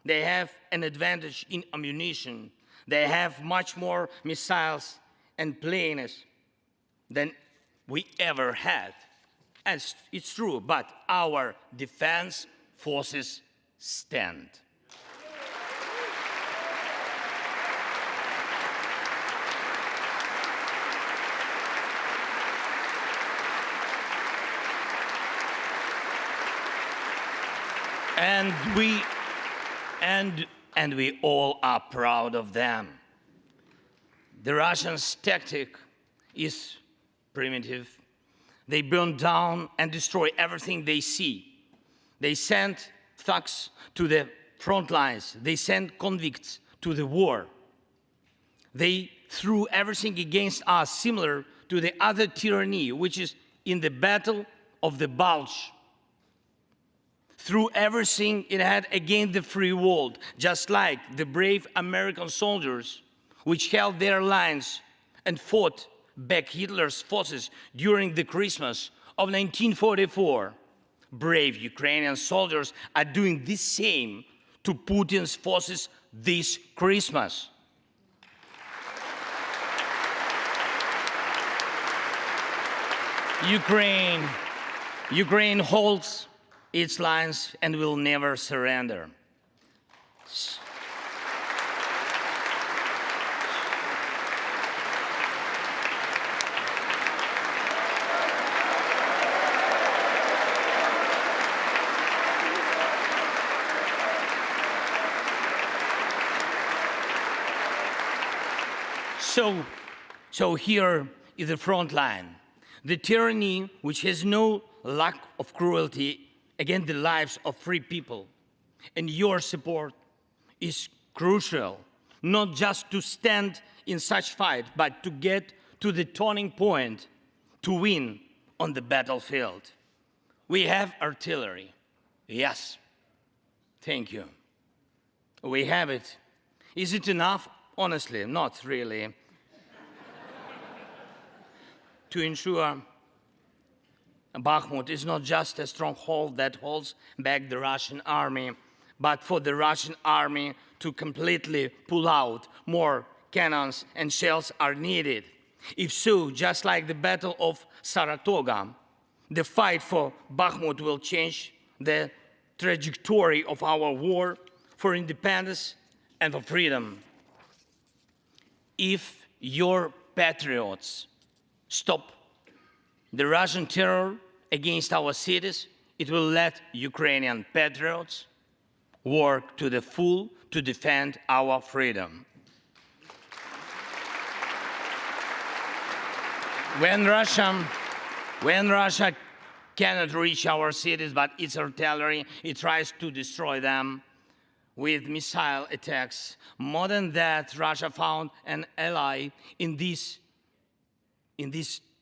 They have an advantage in ammunition. They have much more missiles and planes than we ever had. And it's true, but our defense forces stand. And we all are proud of them. The Russians' tactic is primitive. They burn down and destroy everything they see. They send thugs to the front lines. They send convicts to the war. They threw everything against us, similar to the other tyranny, which is in the Battle of the Bulge. Threw everything it had against the free world, just like the brave American soldiers which held their lines and fought back Hitler's forces during the Christmas of 1944. Brave Ukrainian soldiers are doing the same to Putin's forces this Christmas. Ukraine holds its lines and will never surrender. So here is the front line. The tyranny which has no lack of cruelty against the lives of free people. And your support is crucial, not just to stand in such fight, but to get to the turning point to win on the battlefield. We have artillery. Yes. Thank you. We have it. Is it enough? Honestly, not really. To ensure Bakhmut is not just a stronghold that holds back the Russian army, but for the Russian army to completely pull out, more cannons and shells are needed. If so, just like the Battle of Saratoga, the fight for Bakhmut will change the trajectory of our war for independence and for freedom. If your patriots stop the Russian terror against our cities, it will let Ukrainian patriots work to the full to defend our freedom. When Russia cannot reach our cities, but its artillery, it tries to destroy them with missile attacks. More than that, Russia found an ally in this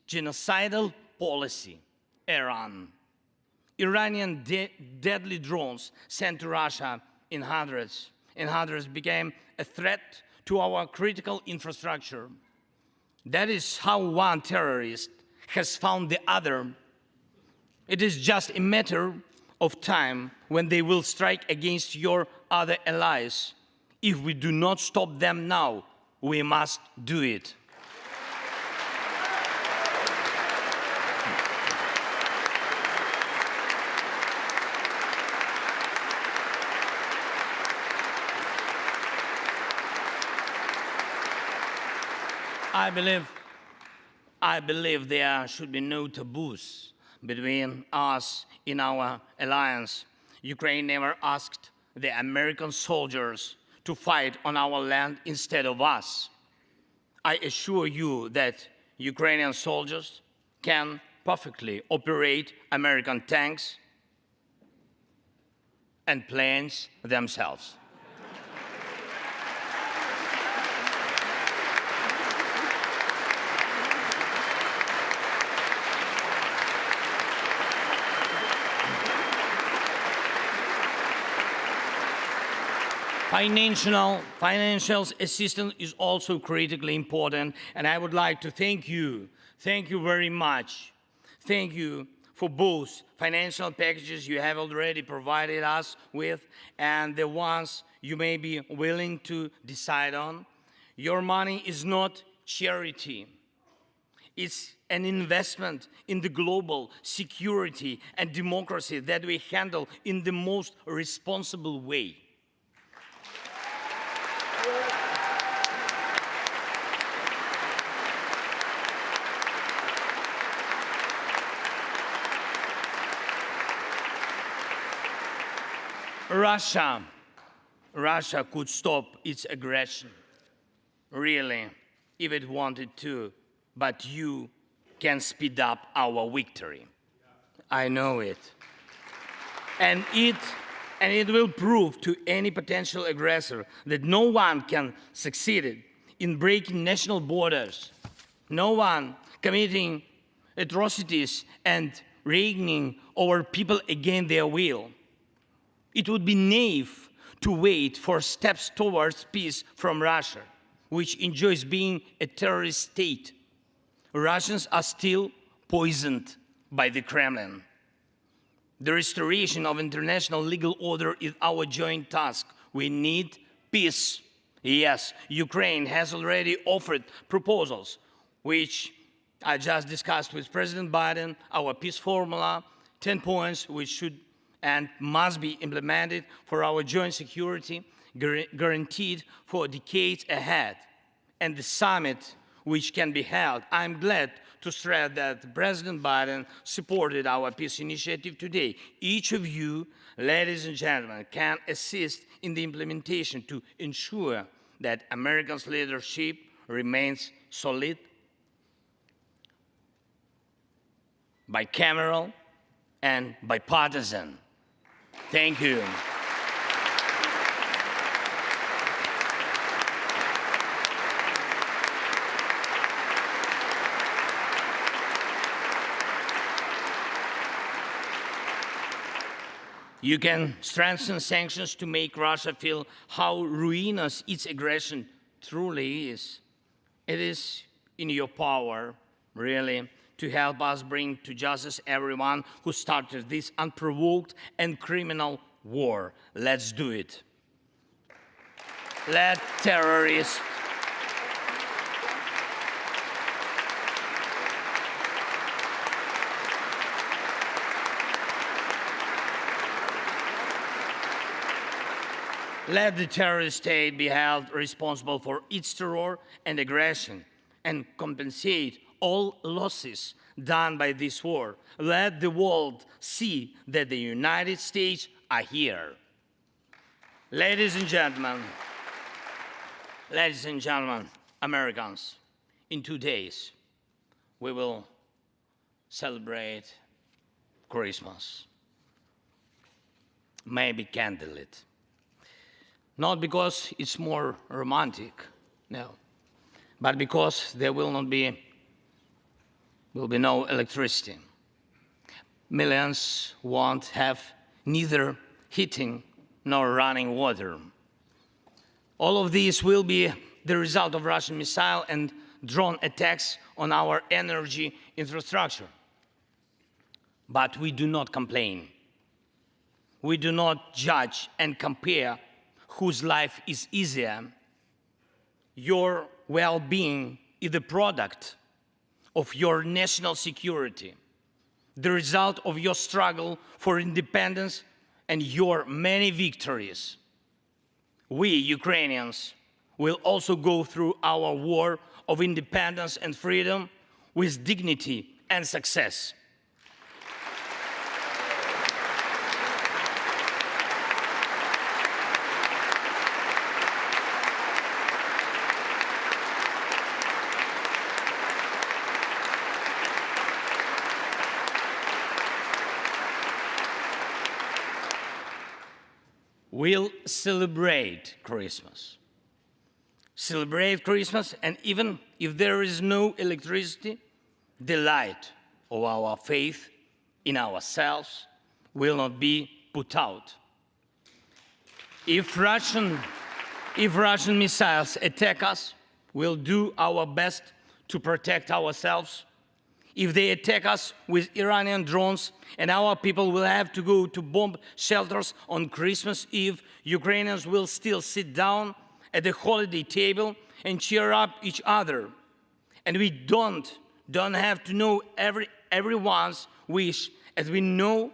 genocidal policy, Iran. Iranian deadly drones sent to Russia in hundreds became a threat to our critical infrastructure. That is how one terrorist has found the other. It is just a matter of time when they will strike against your other allies. If we do not stop them now, we must do it. I believe there should be no taboos between us in our alliance. Ukraine never asked the American soldiers to fight on our land instead of us. I assure you that Ukrainian soldiers can perfectly operate American tanks and planes themselves. Financial assistance is also critically important, and I would like to thank you very much. Thank you for both financial packages you have already provided us with and the ones you may be willing to decide on. Your money is not charity. It's an investment in the global security and democracy that we handle in the most responsible way. Russia could stop its aggression, really, if it wanted to, but you can speed up our victory. I know it. And it will prove to any potential aggressor that no one can succeed in breaking national borders, no one committing atrocities and reigning over people against their will. It would be naive to wait for steps towards peace from Russia, which enjoys being a terrorist state. Russians are still poisoned by the Kremlin. The restoration of international legal order is our joint task. We need peace. Yes, Ukraine has already offered proposals, which I just discussed with President Biden, our peace formula, 10 points which should and must be implemented for our joint security, guaranteed for decades ahead, and the summit which can be held. I'm glad to stress that President Biden supported our peace initiative today. Each of you, ladies and gentlemen, can assist in the implementation to ensure that America's leadership remains solid, bicameral, and bipartisan. Thank you. You can strengthen sanctions to make Russia feel how ruinous its aggression truly is. It is in your power, really, to help us bring to justice everyone who started this unprovoked and criminal war. Let's do it. Let terrorists let the terrorist state be held responsible for its terror and aggression and compensate all losses done by this war. Let the world see that the United States are here. Ladies and gentlemen, Americans, in 2 days, we will celebrate Christmas. Maybe candlelit. Not because it's more romantic, no, but because there will be no electricity. Millions won't have neither heating nor running water. All of these will be the result of Russian missile and drone attacks on our energy infrastructure. But we do not complain. We do not judge and compare whose life is easier. Your well-being is the product of your national security, the result of your struggle for independence and your many victories. We, Ukrainians, will also go through our war of independence and freedom with dignity and success. We'll celebrate Christmas. Celebrate Christmas, and even if there is no electricity, the light of our faith in ourselves will not be put out. If Russian missiles attack us, we'll do our best to protect ourselves. If they attack us with Iranian drones and our people will have to go to bomb shelters on Christmas Eve, Ukrainians will still sit down at the holiday table and cheer up each other. And we don't have to know everyone's wish, as we know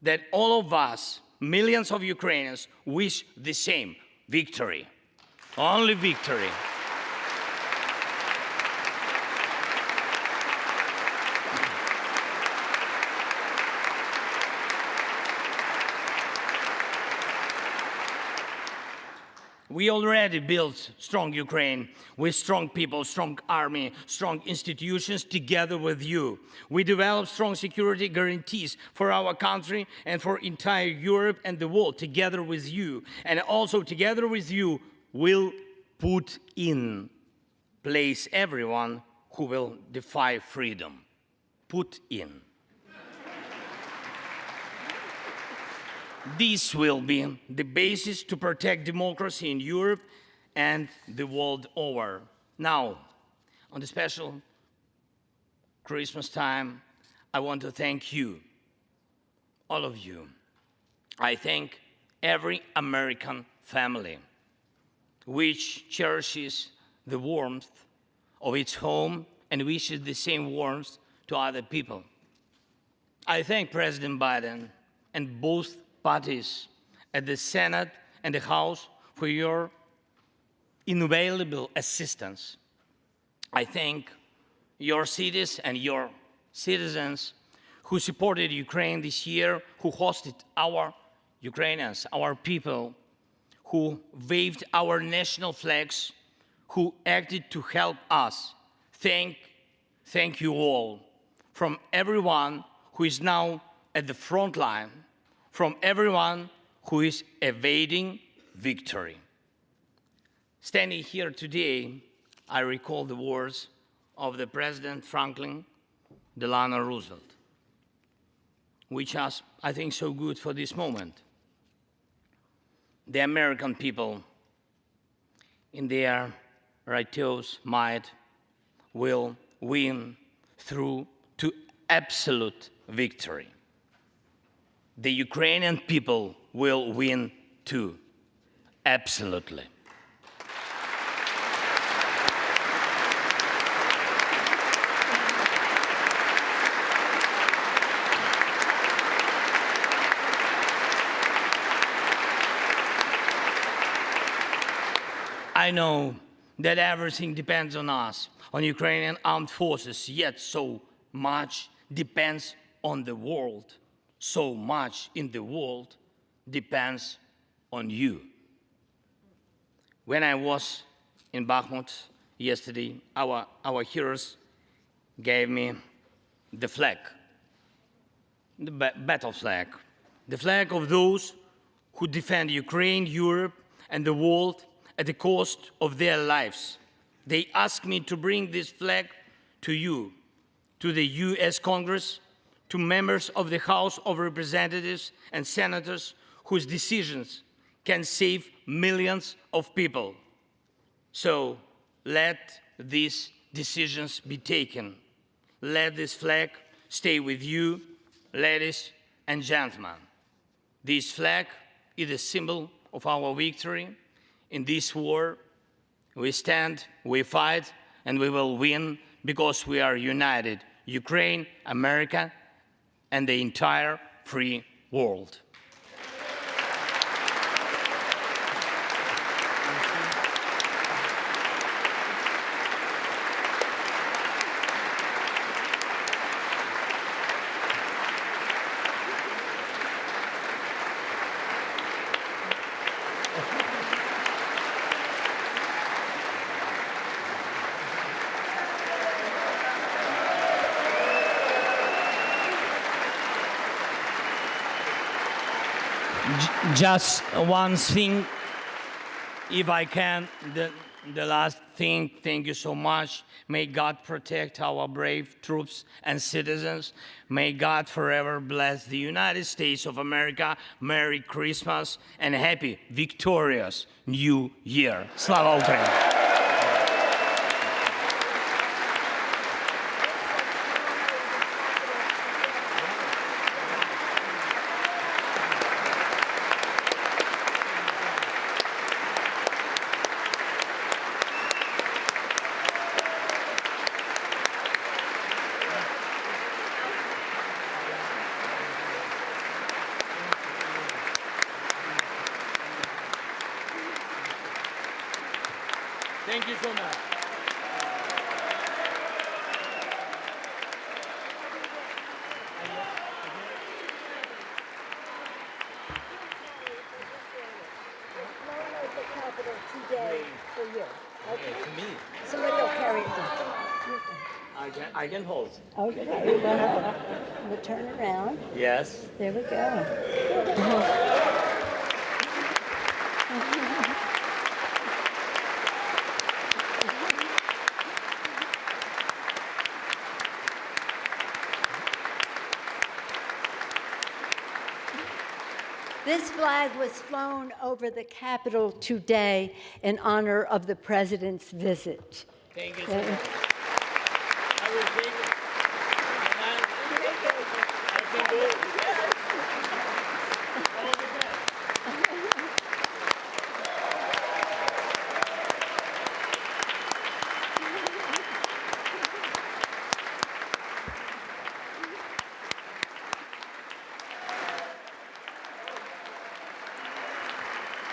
that all of us, millions of Ukrainians, wish the same: victory. Only victory. We already built strong Ukraine with strong people, strong army, strong institutions together with you. We developed strong security guarantees for our country and for entire Europe and the world together with you. And also together with you, we'll put in place everyone who will defy freedom. Put in. This will be the basis to protect democracy in Europe and the world over. Now, on the special Christmas time, I want to thank you, all of you. I thank every American family which cherishes the warmth of its home and wishes the same warmth to other people. I thank President Biden and both parties at the Senate and the House for your invaluable assistance. I thank your cities and your citizens who supported Ukraine this year, who hosted our Ukrainians, our people, who waved our national flags, who acted to help us. Thank you all, from everyone who is now at the front line, from everyone who is evading victory. Standing here today, I recall the words of the President Franklin Delano Roosevelt, which are, I think, so good for this moment. The American people, in their righteous might, will win through to absolute victory. The Ukrainian people will win too, absolutely. I know that everything depends on us, on Ukrainian armed forces, yet so much depends on the world. So much in the world depends on you. When I was in Bakhmut yesterday, our heroes gave me the flag, the battle flag, the flag of those who defend Ukraine, Europe, and the world at the cost of their lives. They asked me to bring this flag to you, to the US Congress, to members of the House of Representatives and senators whose decisions can save millions of people. So let these decisions be taken. Let this flag stay with you, ladies and gentlemen. This flag is a symbol of our victory. In this war, we stand, we fight, and we will win because we are united. Ukraine, America, and the entire free world. Just one thing, if I can, the last thing, thank you so much. May God protect our brave troops and citizens. May God forever bless the United States of America. Merry Christmas and happy, victorious New Year. Slava Ukraini! Thank you so much. Today for you. Okay. To me. Somebody will carry it. I can hold. Okay. We're going to turn around. Yes. There we go. This flag was flown over the Capitol today in honor of the President's visit. Thank you so much. I will take it.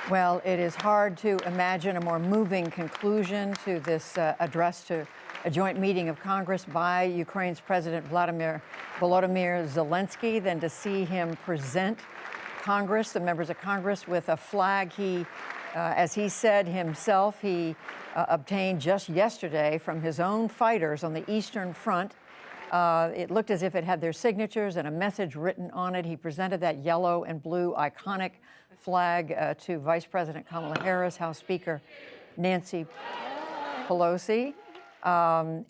Well, it is hard to imagine a more moving conclusion to this address to a joint meeting of Congress by Ukraine's President Volodymyr Zelensky than to see him present Congress, the members of Congress, with a flag he, as he said himself, he obtained just yesterday from his own fighters on the Eastern Front. It looked as if it had their signatures and a message written on it. He presented that yellow and blue iconic flag to Vice President Kamala Harris, House Speaker Nancy Pelosi, and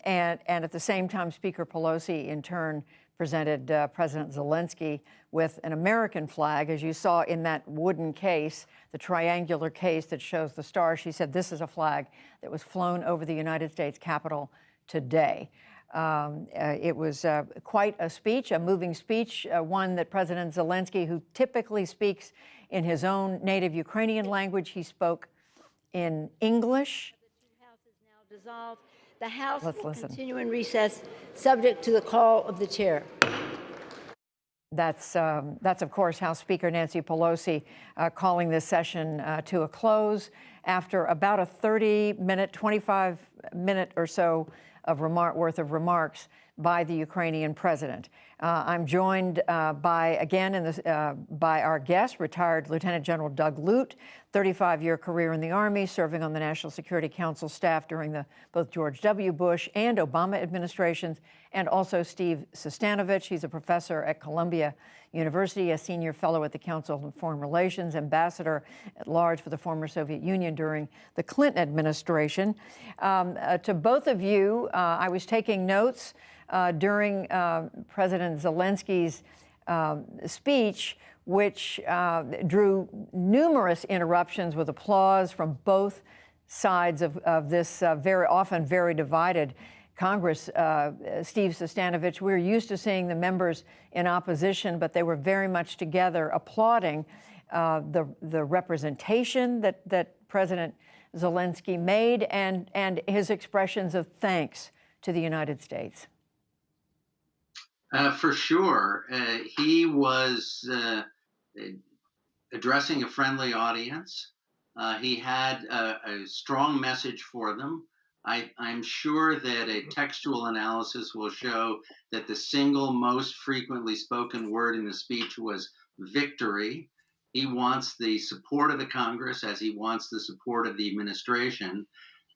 at the same time, Speaker Pelosi in turn presented President Zelensky with an American flag, as you saw in that wooden case, the triangular case that shows the star. She said this is a flag that was flown over the United States Capitol today. It was quite a speech, a moving speech, one that President Zelensky, who typically speaks in his own native Ukrainian language, he spoke in English. Dissolved. The House will continue in recess, subject to the call of the chair. That's of course, House Speaker Nancy Pelosi calling this session to a close after about a 30-minute, 25-minute or so of worth of remarks by the Ukrainian president. I'm joined by our guest, retired Lieutenant General Doug Lute, 35-year career in the Army, serving on the National Security Council staff during both George W. Bush and Obama administrations, and also Steve Sestanovich. He's a professor at Columbia University, a senior fellow at the Council on Foreign Relations, ambassador at large for the former Soviet Union during the Clinton administration. To both of you, I was taking notes during President Zelensky's speech, which drew numerous interruptions with applause from both sides of this very often very divided Congress. Steve Sestanovich, we're used to seeing the members in opposition, but they were very much together applauding the representation that President Zelensky made and his expressions of thanks to the United States. For sure. He was addressing a friendly audience. He had a strong message for them. I'm sure that a textual analysis will show that the single most frequently spoken word in the speech was victory. He wants the support of the Congress as he wants the support of the administration.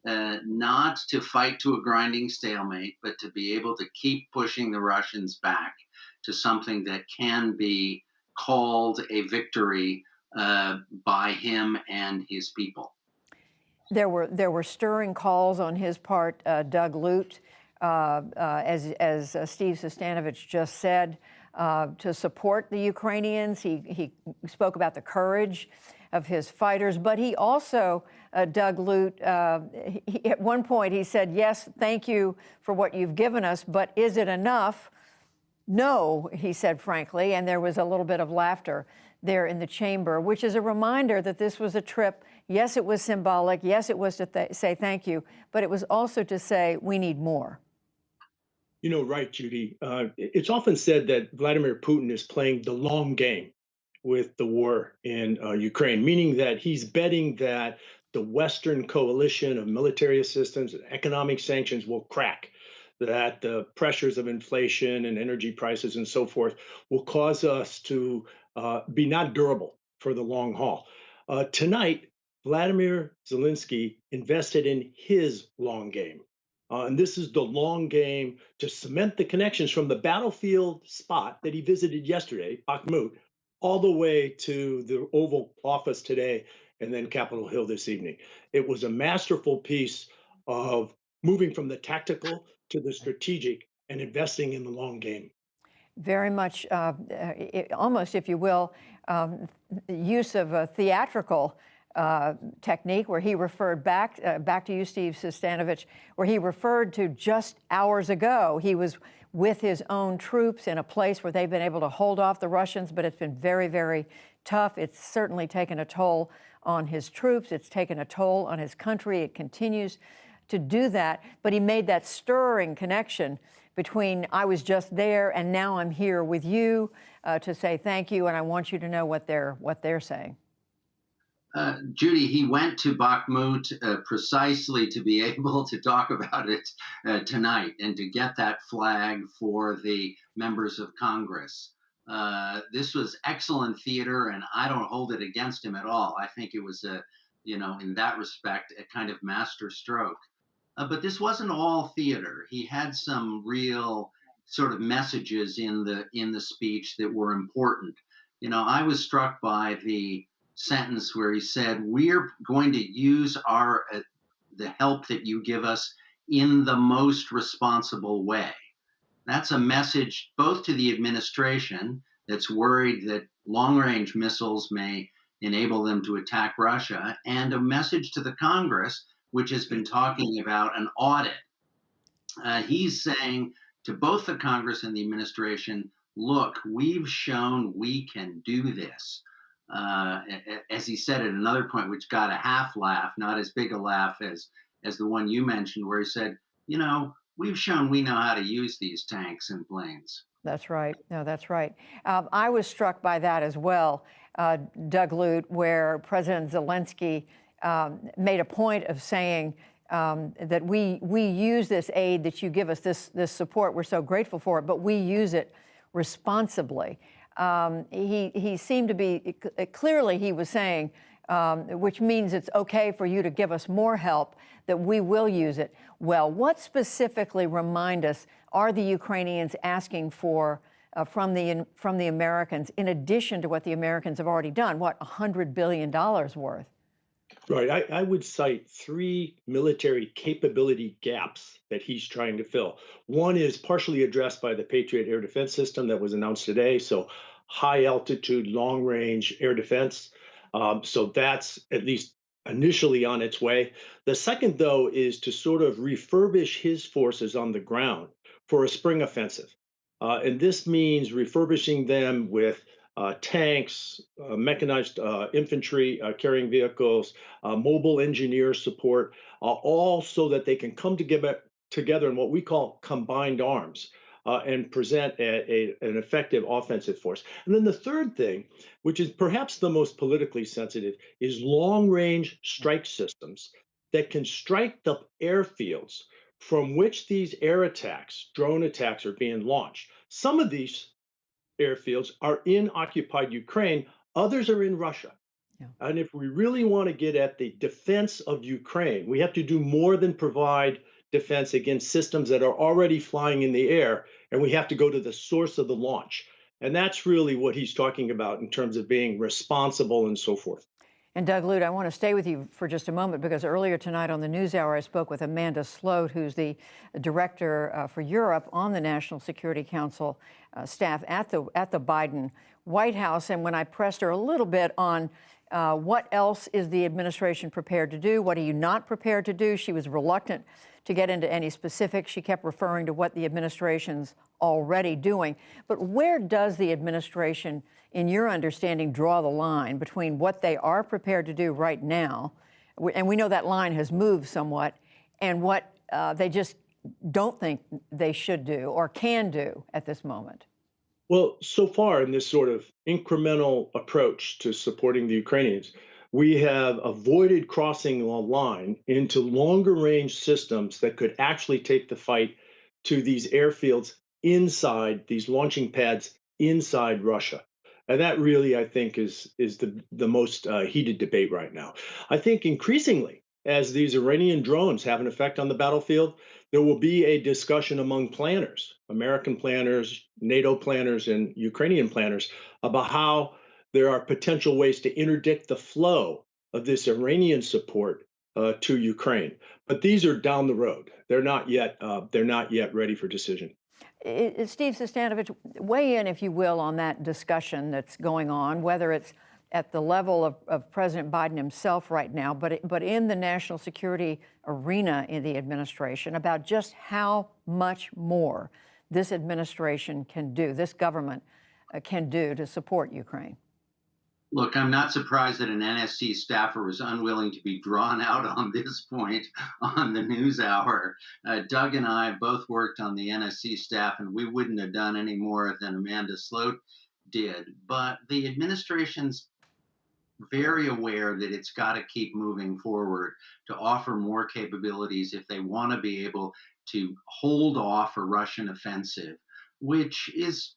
Not to fight to a grinding stalemate, but to be able to keep pushing the Russians back to something that can be called a victory by him and his people. There were stirring calls on his part, Doug Lute, as Steve Sustanovich just said, to support the Ukrainians. He spoke about the courage of his fighters, but he also, Doug Lute, at one point he said, yes, thank you for what you've given us, but is it enough? No, he said frankly, and there was a little bit of laughter there in the chamber, which is a reminder that this was a trip. Yes, it was symbolic. Yes, it was to say thank you, but it was also to say we need more. You know, right, Judy. It's often said that Vladimir Putin is playing the long game with the war in Ukraine, meaning that he's betting that the Western coalition of military assistance and economic sanctions will crack, that the pressures of inflation and energy prices and so forth will cause us to be not durable for the long haul. Tonight, Vladimir Zelensky invested in his long game. And this is the long game to cement the connections from the battlefield spot that he visited yesterday, Bakhmut, all the way to the Oval Office today and then Capitol Hill this evening. It was a masterful piece of moving from the tactical to the strategic and investing in the long game. Very much, almost, if you will, use of a theatrical technique where he referred back to you, Steve Sustanovich, where he referred to just hours ago. He was with his own troops in a place where they've been able to hold off the Russians, but it's been very, very tough. It's certainly taken a toll on his troops. It's taken a toll on his country. It continues to do that. But he made that stirring connection between I was just there and now I'm here with you to say thank you, and I want you to know what they're saying. Judy, he went to Bakhmut precisely to be able to talk about it tonight and to get that flag for the members of Congress. This was excellent theater, and I don't hold it against him at all. I think it was, in that respect, a kind of master stroke. But this wasn't all theater. He had some real sort of messages in the speech that were important. I was struck by the sentence where he said, "We're going to use the help that you give us in the most responsible way." That's a message both to the administration that's worried that long-range missiles may enable them to attack Russia, and a message to the Congress, which has been talking about an audit. He's saying to both the Congress and the administration, look, we've shown we can do this. As he said at another point, which got a half laugh, not as big a laugh as the one you mentioned, where he said, we've shown we know how to use these tanks and planes. That's right. No, that's right. I was struck by that as well, Doug Lute, where President Zelensky made a point of saying that we use this aid that you give us, this support. We're so grateful for it, but we use it responsibly. He seemed to be, clearly he was saying, which means it's okay for you to give us more help, that we will use it. Well, what specifically, remind us, are the Ukrainians asking for from the Americans, in addition to what the Americans have already done? What, $100 billion worth? Right. I would cite three military capability gaps that he's trying to fill. One is partially addressed by the Patriot air defense system that was announced today. So high altitude, long range air defense. So that's at least initially on its way. The second, though, is to sort of refurbish his forces on the ground for a spring offensive. And this means refurbishing them with tanks, mechanized infantry carrying vehicles, mobile engineer support, all so that they can come together in what we call combined arms and present an effective offensive force. And then the third thing, which is perhaps the most politically sensitive, is long-range strike systems that can strike the airfields from which these air attacks, drone attacks, are being launched. Some of these airfields are in occupied Ukraine, others are in Russia. Yeah. And if we really want to get at the defense of Ukraine, we have to do more than provide defense against systems that are already flying in the air, and we have to go to the source of the launch. And that's really what he's talking about in terms of being responsible and so forth. And Doug Lute, I want to stay with you for just a moment because earlier tonight on the NewsHour, I spoke with Amanda Sloat, who's the director for Europe on the National Security Council staff at the Biden White House. And when I pressed her a little bit on what else is the administration prepared to do, what are you not prepared to do, she was reluctant to get into any specifics. She kept referring to what the administration's already doing. But where does the administration, in your understanding, draw the line between what they are prepared to do right now, and we know that line has moved somewhat, and what they just don't think they should do or can do at this moment? Well, so far in this sort of incremental approach to supporting the Ukrainians, we have avoided crossing a line into longer range systems that could actually take the fight to these airfields inside these launching pads inside Russia. And that really, I think, is the most heated debate right now. I think increasingly, as these Iranian drones have an effect on the battlefield, there will be a discussion among planners, American planners, NATO planners, and Ukrainian planners about how there are potential ways to interdict the flow of this Iranian support to Ukraine. But these are down the road. They're not yet ready for decision. Steve Sestanovich, weigh in, if you will, on that discussion that's going on, whether it's at the level of President Biden himself right now, but in the national security arena in the administration, about just how much more this administration can do, this government can do to support Ukraine. Look, I'm not surprised that an NSC staffer was unwilling to be drawn out on this point on the NewsHour. Doug and I both worked on the NSC staff, and we wouldn't have done any more than Amanda Sloat did. But the administration's very aware that it's got to keep moving forward to offer more capabilities if they want to be able to hold off a Russian offensive, which is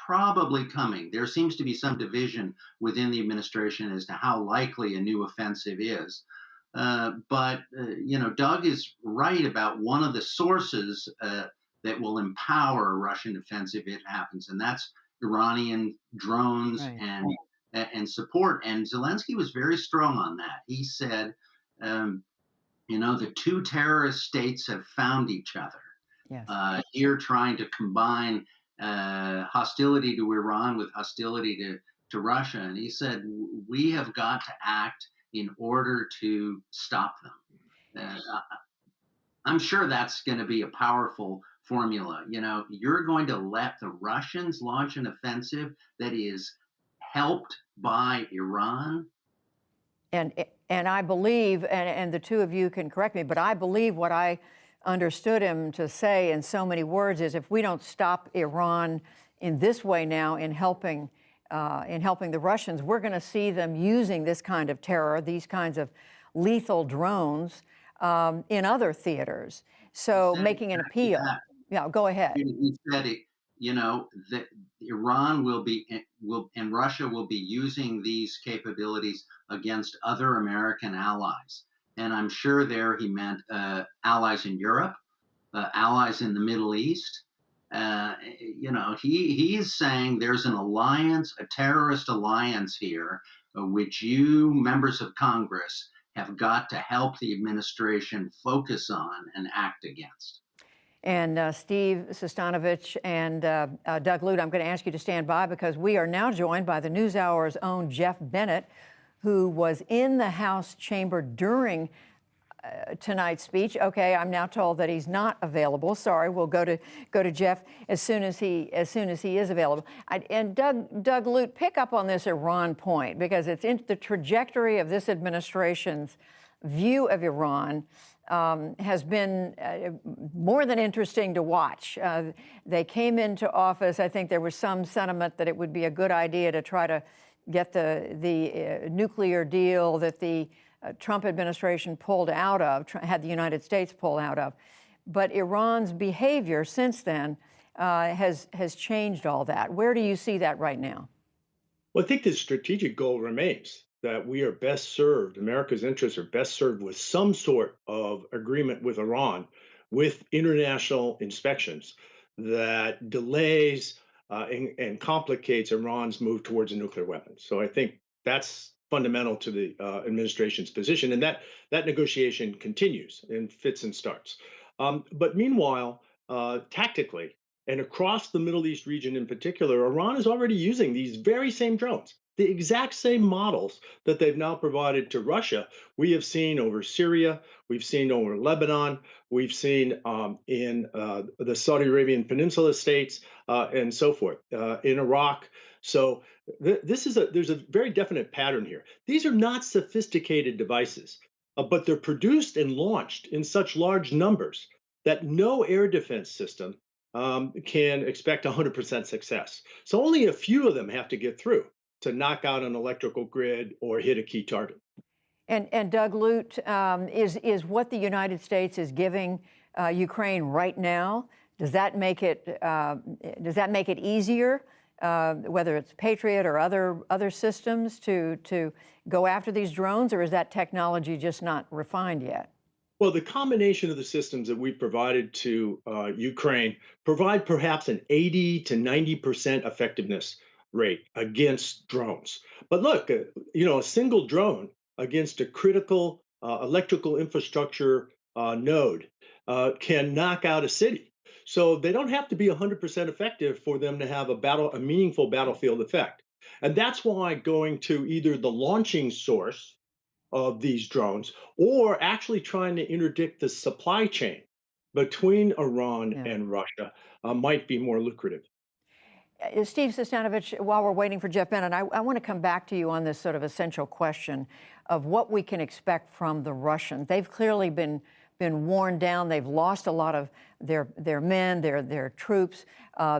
probably coming. There seems to be some division within the administration as to how likely a new offensive is. But Doug is right about one of the sources that will empower a Russian offensive if it happens, and that's Iranian drones and support. And Zelensky was very strong on that. He said, the two terrorist states have found each other. Yes. Here trying to combine hostility to Iran with hostility to Russia. And he said, we have got to act in order to stop them. I'm sure that's going to be a powerful formula. You're going to let the Russians launch an offensive that is helped by Iran. And I believe, and the two of you can correct me, but I believe what I understood him to say in so many words is if we don't stop Iran in this way now in helping the Russians, we're going to see them using this kind of terror, these kinds of lethal drones in other theaters. So making an appeal. Yeah, go ahead. He said it, that Iran and Russia will be using these capabilities against other American allies. And I'm sure there he meant allies in Europe, allies in the Middle East. He is saying there's an alliance, a terrorist alliance here, which you members of Congress have got to help the administration focus on and act against. And Steve Sestanovich and Doug Lute, I'm going to ask you to stand by because we are now joined by the NewsHour's own Jeff Bennett, who was in the House chamber during tonight's speech. Okay, I'm now told that he's not available. Sorry, we'll go to Jeff as soon as he is available. And Doug Lute, pick up on this Iran point because it's in the trajectory of this administration's view of Iran. Has been more than interesting to watch. They came into office. I think there was some sentiment that it would be a good idea to try to get the nuclear deal that the Trump administration pulled out of, had the United States pull out of. But Iran's behavior since then has changed all that. Where do you see that right now? Well, I think the strategic goal remains that we are best served, America's interests are best served with some sort of agreement with Iran, with international inspections that delays and complicates Iran's move towards a nuclear weapon. So I think that's fundamental to the administration's position, and that negotiation continues in fits and starts. But meanwhile, tactically, and across the Middle East region in particular, Iran is already using these very same drones, the exact same models that they've now provided to Russia. We have seen over Syria, we've seen over Lebanon, we've seen in the Saudi Arabian Peninsula states, and so forth, in Iraq. So there's a very definite pattern here. These are not sophisticated devices, but they're produced and launched in such large numbers that no air defense system can expect 100% success. So only a few of them have to get through to knock out an electrical grid or hit a key target. And Doug Lute, is what the United States is giving Ukraine right now, does that make it easier, whether it's Patriot or other systems, to go after these drones, or is that technology just not refined yet? Well, the combination of the systems that we've provided to Ukraine provide perhaps an 80 to 90% effectiveness rate against drones. But look, a single drone against a critical electrical infrastructure node can knock out a city. So they don't have to be 100% effective for them to have a meaningful battlefield effect. And that's why going to either the launching source of these drones or actually trying to interdict the supply chain between Iran and Russia might be more lucrative. Steve Sestanovich, while we're waiting for Jeff Bennett, I want to come back to you on this sort of essential question of what we can expect from the Russians. They've clearly been worn down. They've lost a lot of their men, their troops.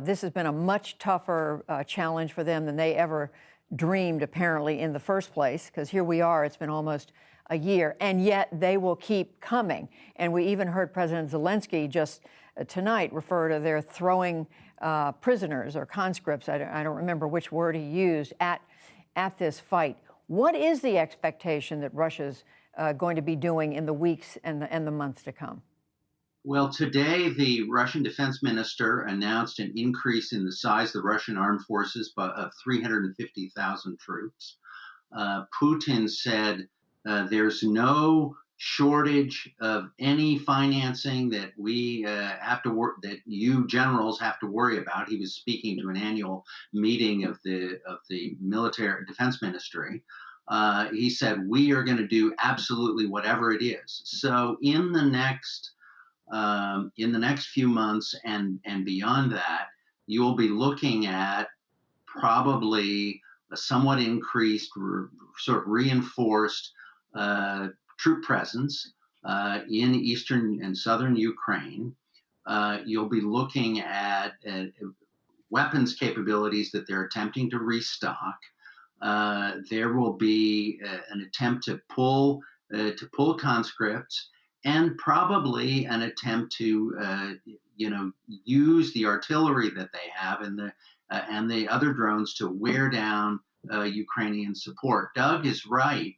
This has been a much tougher challenge for them than they ever dreamed, apparently, in the first place, because here we are, it's been almost a year, and yet they will keep coming. And we even heard President Zelensky just tonight refer to their throwing prisoners or conscripts, I don't remember which word he used, at this fight. What is the expectation that Russia's going to be doing in the weeks and the months to come? Well, today the Russian defense minister announced an increase in the size of the Russian armed forces of 350,000 troops. Putin said there's no shortage of any financing that we have to work, that you generals have to worry about. He was speaking to an annual meeting of the military defense ministry. He said, we are going to do absolutely whatever it is. So in the next few months and beyond that, you will be looking at probably a somewhat increased, sort of reinforced troop presence in eastern and southern Ukraine. You'll be looking at weapons capabilities that they're attempting to restock. There will be an attempt to pull conscripts, and probably an attempt to use the artillery that they have and the other drones to wear down Ukrainian support. Doug is right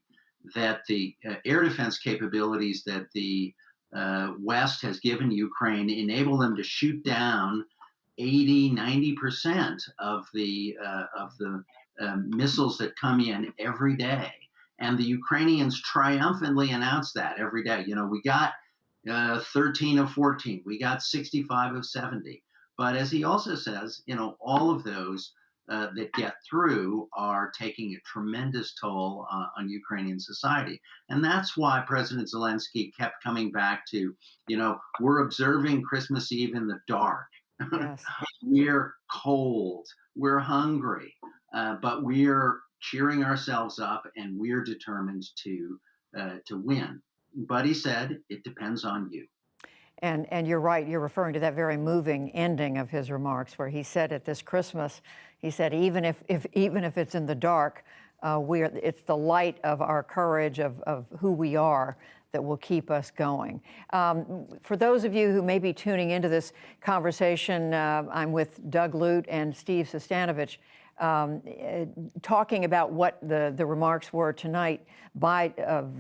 that the air defense capabilities that the West has given Ukraine enable them to shoot down 80-90% of the missiles that come in every day. And the Ukrainians triumphantly announce that every day. We got 13 of 14, we got 65 of 70. But as he also says, all of those that get through are taking a tremendous toll on Ukrainian society. And that's why President Zelensky kept coming back to, we're observing Christmas Eve in the dark. Yes. We're cold, we're hungry, but we're cheering ourselves up, and we're determined to win. But he said, it depends on you. And you're right, you're referring to that very moving ending of his remarks, where he said at this Christmas, he said, even if it's in the dark, it's the light of our courage, of who we are, that will keep us going. For those of you who may be tuning into this conversation, I'm with Doug Lute and Steve Sestanovich, talking about what the remarks were tonight by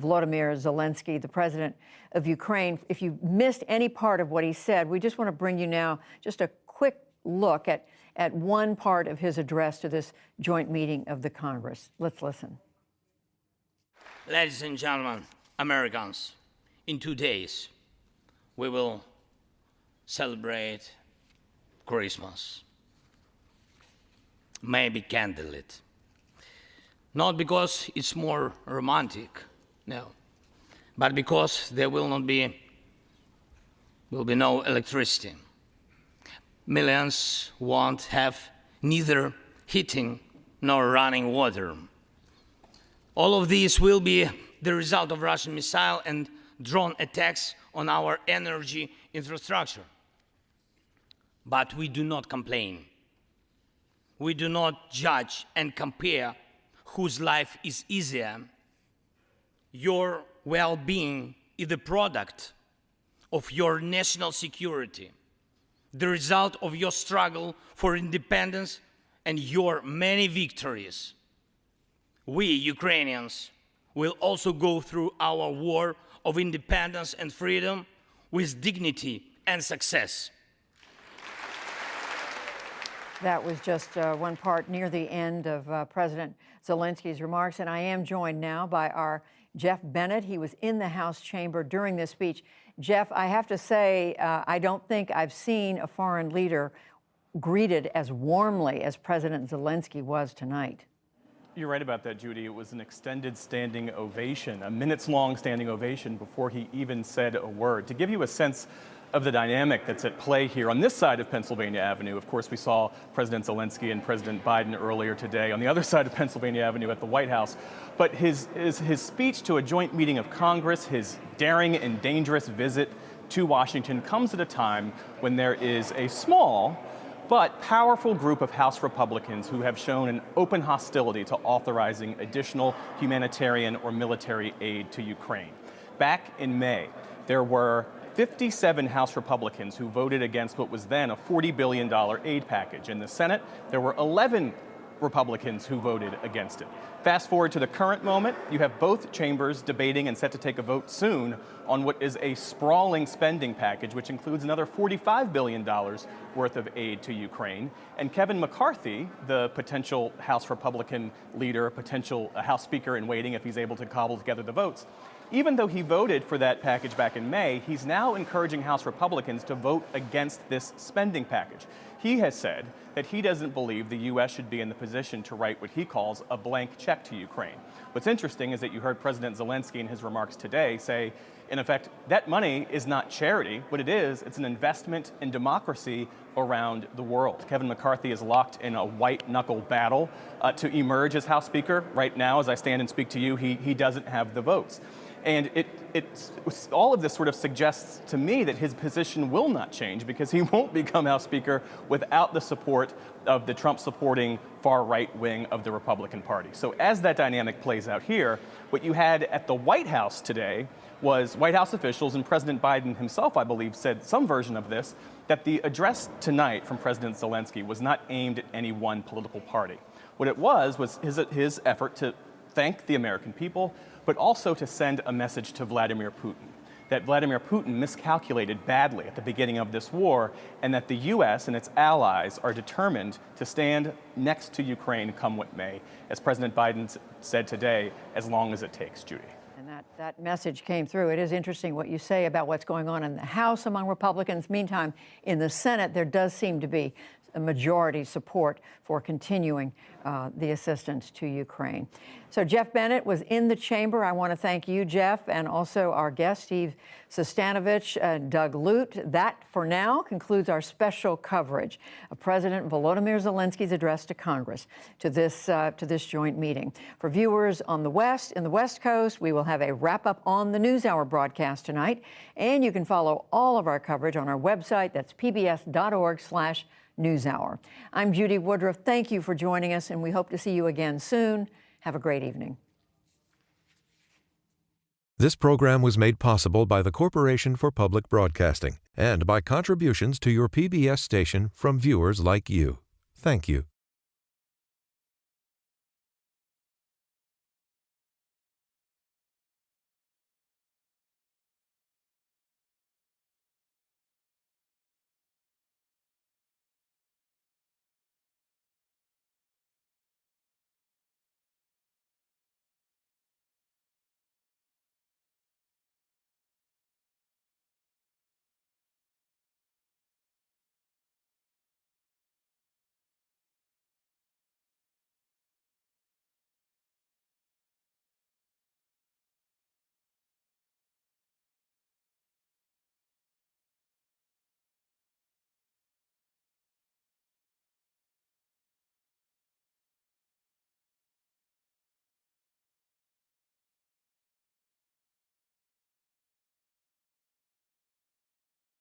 Volodymyr Zelensky, the president of Ukraine. If you missed any part of what he said, we just want to bring you now just a quick look at at one part of his address to this joint meeting of the Congress. Let's listen. Ladies and gentlemen, Americans, in 2 days, we will celebrate Christmas. Maybe candlelit. Not because it's more romantic, no, but because there will be no electricity. Millions won't have neither heating nor running water. All of these will be the result of Russian missile and drone attacks on our energy infrastructure. But we do not complain. We do not judge and compare whose life is easier. Your well-being is the product of your national security, the result of your struggle for independence and your many victories. We, Ukrainians, will also go through our war of independence and freedom with dignity and success. That was just one part near the end of President Zelensky's remarks, and I am joined now by our Jeff Bennett. He was in the House chamber during this speech. Jeff, I have to say, I don't think I've seen a foreign leader greeted as warmly as President Zelensky was tonight. You're right about that, Judy. It was an extended standing ovation, a minutes-long standing ovation before he even said a word. To give you a sense of the dynamic that's at play here on this side of Pennsylvania Avenue, of course, we saw President Zelensky and President Biden earlier today on the other side of Pennsylvania Avenue at the White House. But his speech to a joint meeting of Congress, his daring and dangerous visit to Washington, comes at a time when there is a small but powerful group of House Republicans who have shown an open hostility to authorizing additional humanitarian or military aid to Ukraine. Back in May, there were 57 House Republicans who voted against what was then a $40 billion aid package. In the Senate, there were 11 Republicans who voted against it. Fast forward to the current moment, you have both chambers debating and set to take a vote soon on what is a sprawling spending package, which includes another $45 billion worth of aid to Ukraine. And Kevin McCarthy, the potential House Republican leader, potential House Speaker in waiting if he's able to cobble together the votes, even though he voted for that package back in May, he's now encouraging House Republicans to vote against this spending package. He has said that he doesn't believe the U.S. should be in the position to write what he calls a blank check to Ukraine. What's interesting is that you heard President Zelensky in his remarks today say, in effect, that money is not charity. What it is, it's an investment in democracy around the world. Kevin McCarthy is locked in a white-knuckle battle to emerge as House Speaker. Right now, as I stand and speak to you, he doesn't have the votes. And all of this sort of suggests to me that his position will not change because he won't become House Speaker without the support of the Trump-supporting far-right wing of the Republican Party. So as that dynamic plays out here, what you had at the White House today was White House officials, and President Biden himself, I believe, said some version of this, that the address tonight from President Zelensky was not aimed at any one political party. What it was his effort to thank the American people, but also to send a message to Vladimir Putin, that Vladimir Putin miscalculated badly at the beginning of this war, and that the U.S. and its allies are determined to stand next to Ukraine come what may, as President Biden said today, as long as it takes, Judy. And that message came through. It is interesting what you say about what's going on in the House among Republicans. Meantime, in the Senate, there does seem to be a majority support for continuing the assistance to Ukraine. So Jeff Bennett was in the chamber. I want to thank you, Jeff, and also our guests, Steve Sestanovich and Doug Lute. That, for now, concludes our special coverage of President Volodymyr Zelensky's address to Congress to this joint meeting. For viewers on the West Coast, we will have a wrap-up on the NewsHour broadcast tonight, and you can follow all of our coverage on our website. That's pbs.org/NewsHour. I'm Judy Woodruff. Thank you for joining us, and we hope to see you again soon. Have a great evening. This program was made possible by the Corporation for Public Broadcasting and by contributions to your PBS station from viewers like you. Thank you.